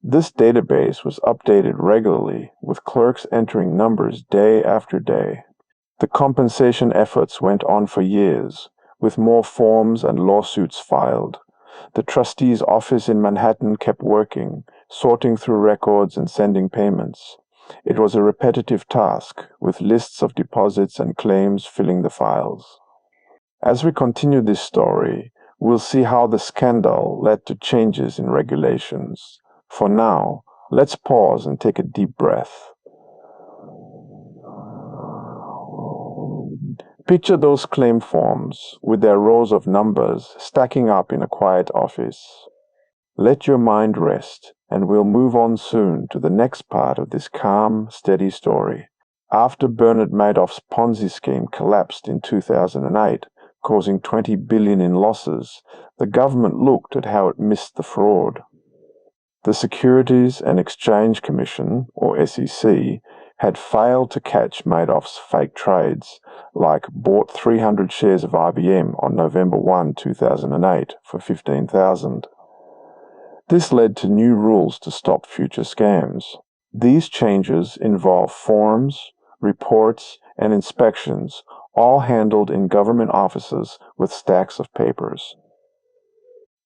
This database was updated regularly, with clerks entering numbers day after day. The compensation efforts went on for years, with more forms and lawsuits filed. The trustee's office in Manhattan kept working, sorting through records and sending payments. It was a repetitive task, with lists of deposits and claims filling the files. As we continue this story, we'll see how the scandal led to changes in regulations. For now, let's pause and take a deep breath. Picture those claim forms with their rows of numbers stacking up in a quiet office. Let your mind rest, and we'll move on soon to the next part of this calm, steady story. After Bernie Madoff's Ponzi scheme collapsed in 2008, causing $20 billion in losses, the government looked at how it missed the fraud. The Securities and Exchange Commission, or SEC, had failed to catch Madoff's fake trades, like bought 300 shares of IBM on November 1, 2008 for $15,000. This led to new rules to stop future scams. These changes involve forms, reports, and inspections, all handled in government offices with stacks of papers.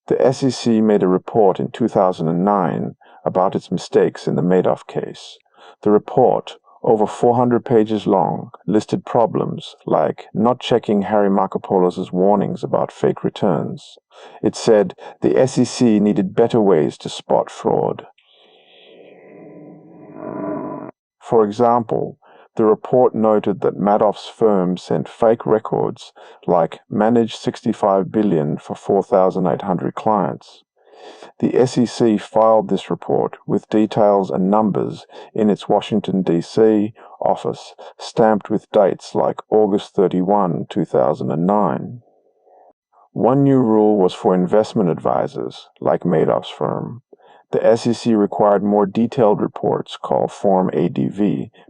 The SEC made a report in 2009 about its mistakes in the Madoff case. The report, over 400 pages long, listed problems like not checking Harry Markopoulos's warnings about fake returns. It said the SEC needed better ways to spot fraud. For example, the report noted that Madoff's firm sent fake records like managed $65 billion for 4,800 clients. The SEC filed this report with details and numbers in its Washington, D.C. office, stamped with dates like August 31, 2009. One new rule was for investment advisors, like Madoff's firm. The SEC required more detailed reports called Form ADV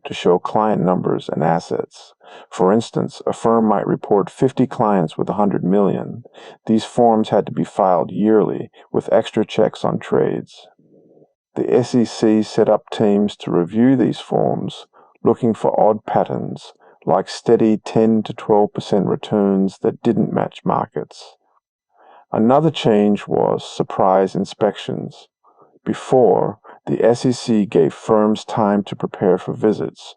to show client numbers and assets. For instance, a firm might report 50 clients with $100 million. These forms had to be filed yearly with extra checks on trades. The SEC set up teams to review these forms, looking for odd patterns, like steady 10 to 12% returns that didn't match markets. Another change was surprise inspections. Before, the SEC gave firms time to prepare for visits.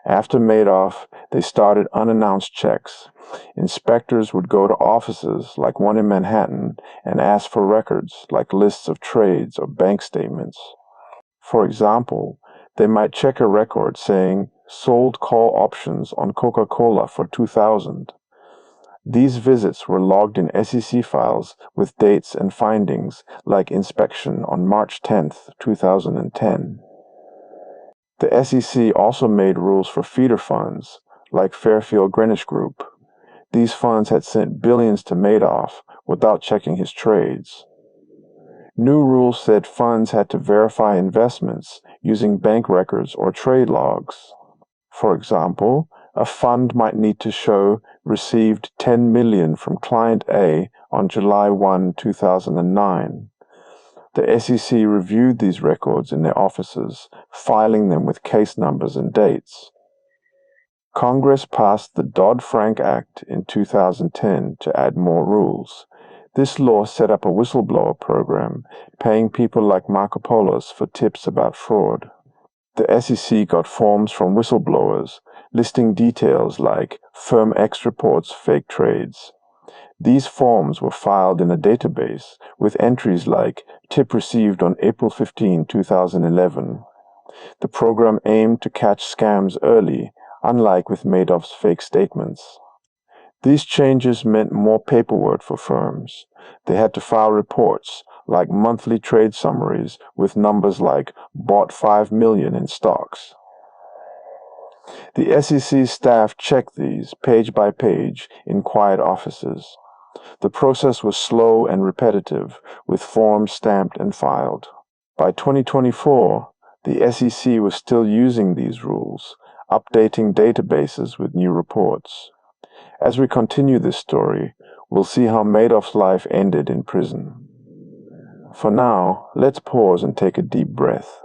After Madoff, they started unannounced checks. Inspectors would go to offices, like one in Manhattan, and ask for records, like lists of trades or bank statements. For example, they might check a record saying, sold call options on Coca-Cola for $2,000. These visits were logged in SEC files with dates and findings, like inspection on March 10, 2010. The SEC also made rules for feeder funds, like Fairfield Greenwich Group. These funds had sent billions to Madoff without checking his trades. New rules said funds had to verify investments using bank records or trade logs. For example, a fund might need to show received $10 million from client A on July 1, 2009. The SEC reviewed these records in their offices, filing them with case numbers and dates. Congress passed the Dodd-Frank Act in 2010 to add more rules. This law set up a whistleblower program, paying people like Markopoulos for tips about fraud. The SEC got forms from whistleblowers, listing details like Firm X reports fake trades. These forms were filed in a database with entries like tip received on April 15, 2011. The program aimed to catch scams early, unlike with Madoff's fake statements. These changes meant more paperwork for firms. They had to file reports, like monthly trade summaries with numbers like bought $5 million in stocks. The SEC staff checked these page by page in quiet offices. The process was slow and repetitive, with forms stamped and filed. By 2024, the SEC was still using these rules, updating databases with new reports. As we continue this story, we'll see how Madoff's life ended in prison. For now, let's pause and take a deep breath.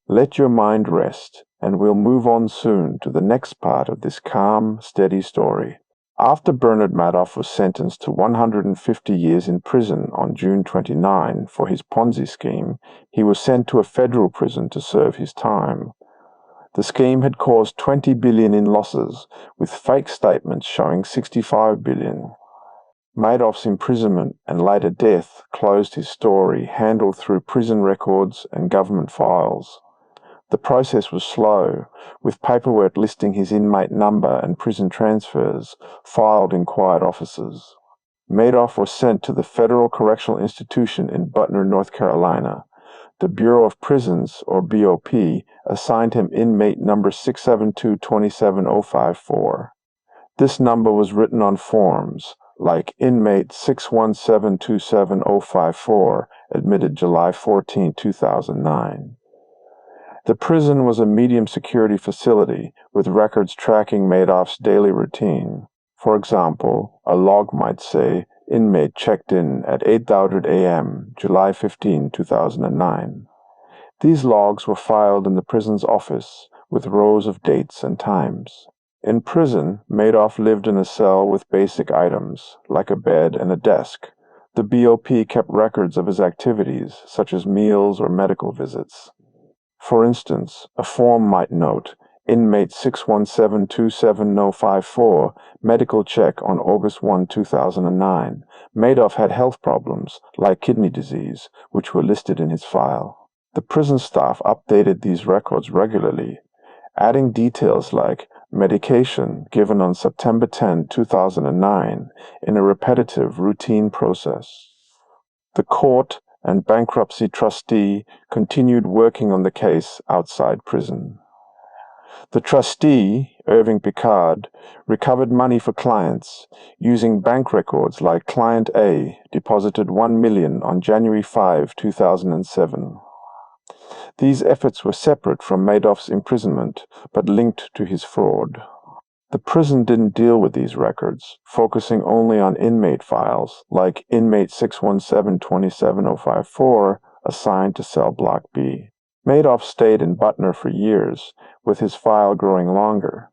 Let your mind rest, and we'll move on soon to the next part of this calm, steady story. After Bernard Madoff was sentenced to 150 years in prison on June 29 for his Ponzi scheme, he was sent to a federal prison to serve his time. The scheme had caused $20 billion in losses, with fake statements showing $65 billion. Madoff's imprisonment and later death closed his story, handled through prison records and government files. The process was slow, with paperwork listing his inmate number and prison transfers filed in quiet offices. Madoff was sent to the Federal Correctional Institution in Butner, North Carolina. The Bureau of Prisons, or BOP, assigned him inmate number 672-27054. This number was written on forms, like inmate 617-27054, admitted July 14, 2009. The prison was a medium-security facility with records tracking Madoff's daily routine. For example, a log might say, inmate checked in at 8:00 a.m., July 15, 2009. These logs were filed in the prison's office with rows of dates and times. In prison, Madoff lived in a cell with basic items, like a bed and a desk. The BOP kept records of his activities, such as meals or medical visits. For instance, a form might note, inmate 617-27054, medical check on August 1, 2009. Madoff had health problems, like kidney disease, which were listed in his file. The prison staff updated these records regularly, adding details like medication given on September 10, 2009, in a repetitive, routine process. The court and bankruptcy trustee continued working on the case outside prison. The trustee, Irving Picard, recovered money for clients using bank records like Client A deposited $1 million on January 5, 2007. These efforts were separate from Madoff's imprisonment, but linked to his fraud. The prison didn't deal with these records, focusing only on inmate files, like inmate 617-27054, assigned to cell block B. Madoff stayed in Butner for years, with his file growing longer.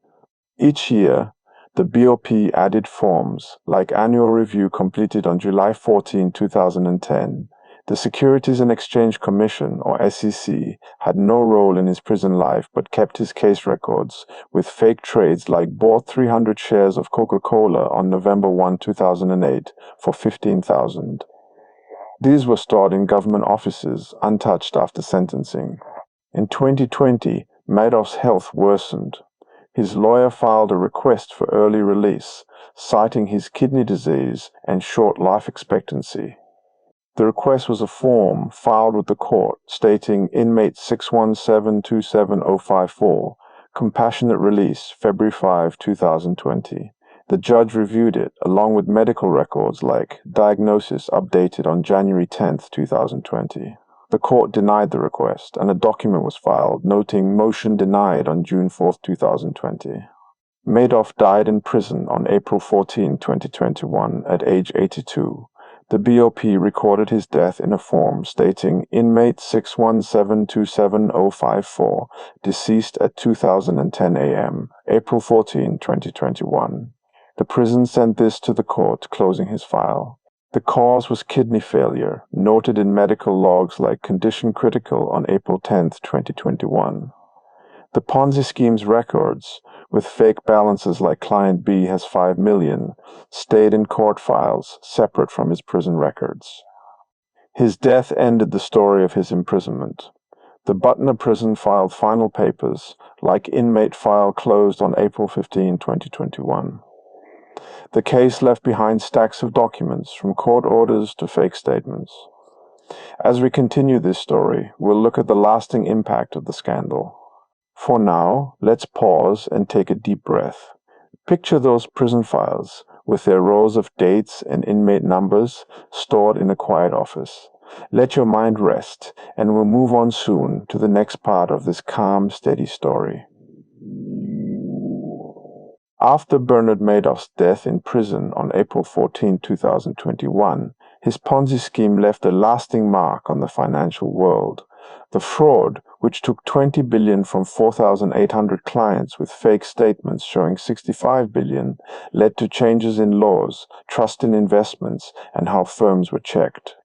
Each year, the BOP added forms, like annual review completed on July 14, 2010. The Securities and Exchange Commission, or SEC, had no role in his prison life but kept his case records, with fake trades like bought 300 shares of Coca-Cola on November 1, 2008 for $15,000. These were stored in government offices, untouched after sentencing. In 2020, Madoff's health worsened. His lawyer filed a request for early release, citing his kidney disease and short life expectancy. The request was a form filed with the court stating inmate 617-27054, compassionate release, February 5, 2020. The judge reviewed it, along with medical records like diagnosis updated on January 10, 2020. The court denied the request, and a document was filed noting motion denied on June 4, 2020. Madoff died in prison on April 14, 2021, at age 82. The BOP recorded his death in a form stating inmate 617-27054, deceased at 2010 a.m., April 14, 2021. The prison sent this to the court, closing his file. The cause was kidney failure, noted in medical logs like condition critical on April 10, 2021. The Ponzi scheme's records, with fake balances like Client B has $5 million, stayed in court files, separate from his prison records. His death ended the story of his imprisonment. The Butner prison filed final papers, like inmate file closed on April 15, 2021. The case left behind stacks of documents, from court orders to fake statements. As we continue this story, we'll look at the lasting impact of the scandal. For now, let's pause and take a deep breath. Picture those prison files, with their rows of dates and inmate numbers, stored in a quiet office. Let your mind rest, and we'll move on soon to the next part of this calm, steady story. After Bernard Madoff's death in prison on April 14, 2021, His Ponzi scheme left a lasting mark on the financial world. The fraud, which took $20 billion from 4,800 clients with fake statements showing $65 billion, led to changes in laws, trust in investments, and how firms were checked.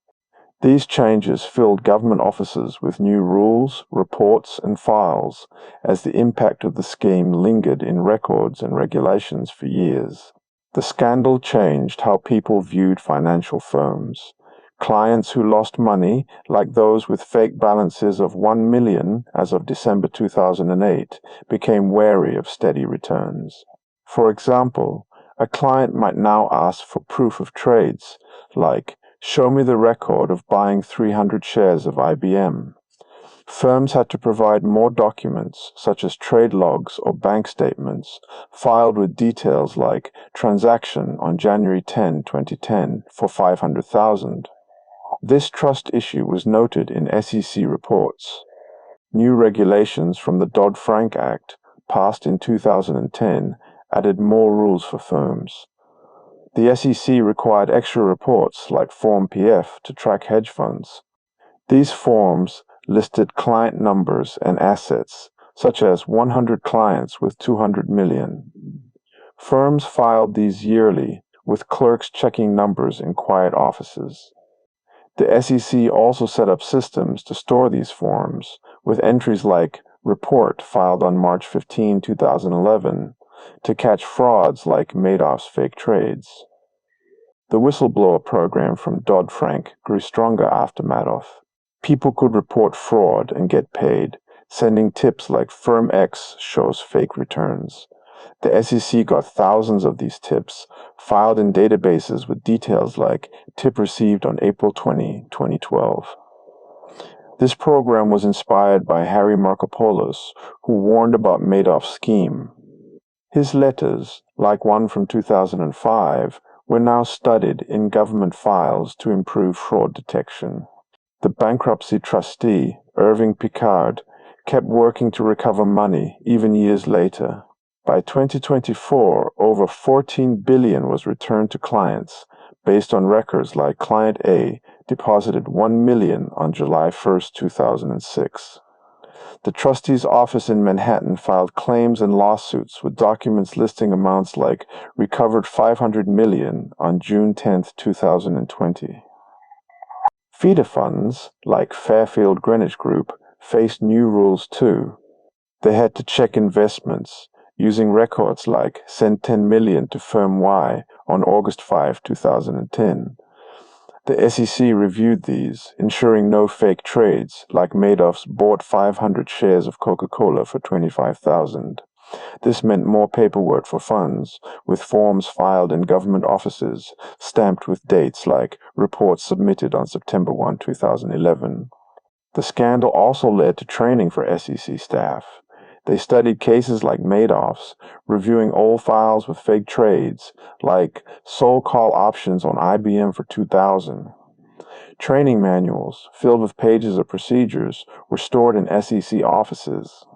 These changes filled government offices with new rules, reports, and files, as the impact of the scheme lingered in records and regulations for years. The scandal changed how people viewed financial firms. Clients who lost money, like those with fake balances of $1 million as of December 2008, became wary of steady returns. For example, a client might now ask for proof of trades, like, "Show me the record of buying 300 shares of IBM." Firms had to provide more documents, such as trade logs or bank statements, filed with details like transaction on January 10, 2010 for $500,000. This trust issue was noted in SEC reports. New regulations from the Dodd-Frank Act, passed in 2010, added more rules for firms. The SEC required extra reports like Form PF to track hedge funds. These forms listed client numbers and assets, such as 100 clients with 200 million. Firms filed these yearly, with clerks checking numbers in quiet offices. The SEC also set up systems to store these forms, with entries like "Report" filed on March 15, 2011, to catch frauds like Madoff's fake trades. The whistleblower program from Dodd-Frank grew stronger after Madoff. People could report fraud and get paid, sending tips like "Firm X shows fake returns." The SEC got thousands of these tips, filed in databases with details like "Tip received on April 20, 2012." This program was inspired by Harry Markopolos, who warned about Madoff's scheme. His letters, like one from 2005, were now studied in government files to improve fraud detection. The bankruptcy trustee, Irving Picard, kept working to recover money even years later. By 2024, over $14 billion was returned to clients, based on records like Client A deposited $1 million on July 1, 2006. The trustee's office in Manhattan filed claims and lawsuits with documents listing amounts like recovered $500 million on June 10, 2020. Feeder funds, like Fairfield Greenwich Group, faced new rules too. They had to check investments, using records like "Send 10 million to firm Y on August 5, 2010. The SEC reviewed these, ensuring no fake trades, like Madoff's bought 500 shares of Coca-Cola for $25,000. This meant more paperwork for funds, with forms filed in government offices, stamped with dates like "Report submitted on September 1, 2011. The scandal also led to training for SEC staff. They studied cases like Madoff's, reviewing old files with fake trades, like sold call options on IBM for $2,000. Training manuals, filled with pages of procedures, were stored in SEC offices.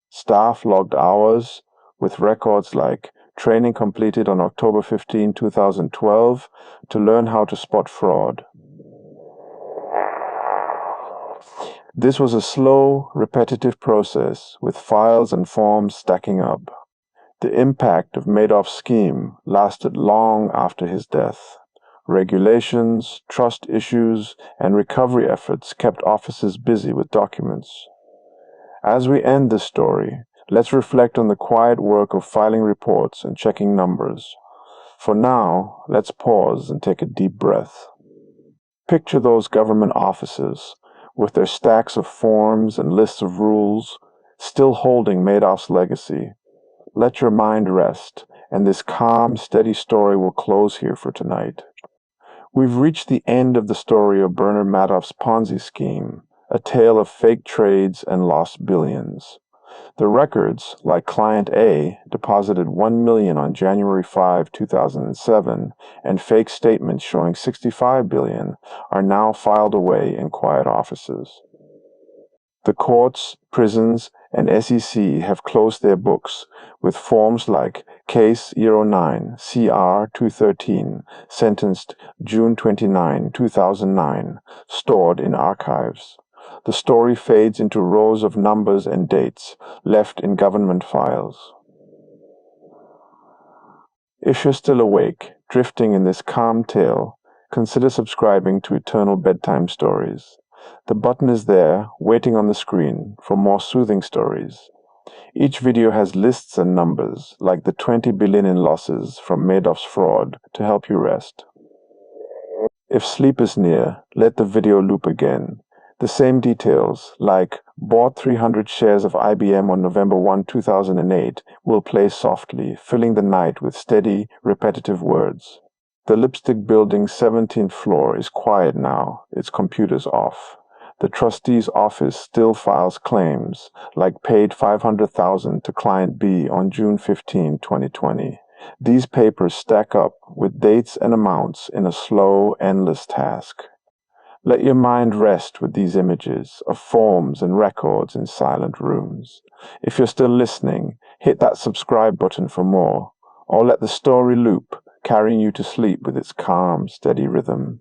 Staff logged hours, with records like training completed on October 15, 2012, to learn how to spot fraud. This was a slow, repetitive process, with files and forms stacking up. The impact of Madoff's scheme lasted long after his death. Regulations, trust issues, and recovery efforts kept offices busy with documents. As we end this story, let's reflect on the quiet work of filing reports and checking numbers. For now, let's pause and take a deep breath. Picture those government offices, with their stacks of forms and lists of rules, still holding Madoff's legacy. Let your mind rest, and this calm, steady story will close here for tonight. We've reached the end of the story of Bernie Madoff's Ponzi scheme, a tale of fake trades and lost billions. The records, like Client A, deposited $1 million on January 5, 2007, and fake statements showing $65 billion, are now filed away in quiet offices. The courts, prisons, and SEC have closed their books, with forms like Case 09 CR 213, sentenced June 29, 2009, stored in archives. The story fades into rows of numbers and dates left in government files. If you're still awake, drifting in this calm tale, consider subscribing to Eternal Bedtime Stories. The button is there, waiting on the screen, for more soothing stories. Each video has lists and numbers, like the 20 billion in losses from Madoff's fraud, to help you rest. If sleep is near, let the video loop again. The same details, like bought 300 shares of IBM on November 1, 2008, will play softly, filling the night with steady, repetitive words. The Lipstick Building's 17th floor is quiet now, its computers off. The trustee's office still files claims, like paid $500,000 to client B on June 15, 2020. These papers stack up with dates and amounts in a slow, endless task. Let your mind rest with these images of forms and records in silent rooms. If you're still listening, hit that subscribe button for more, or let the story loop, carrying you to sleep with its calm, steady rhythm.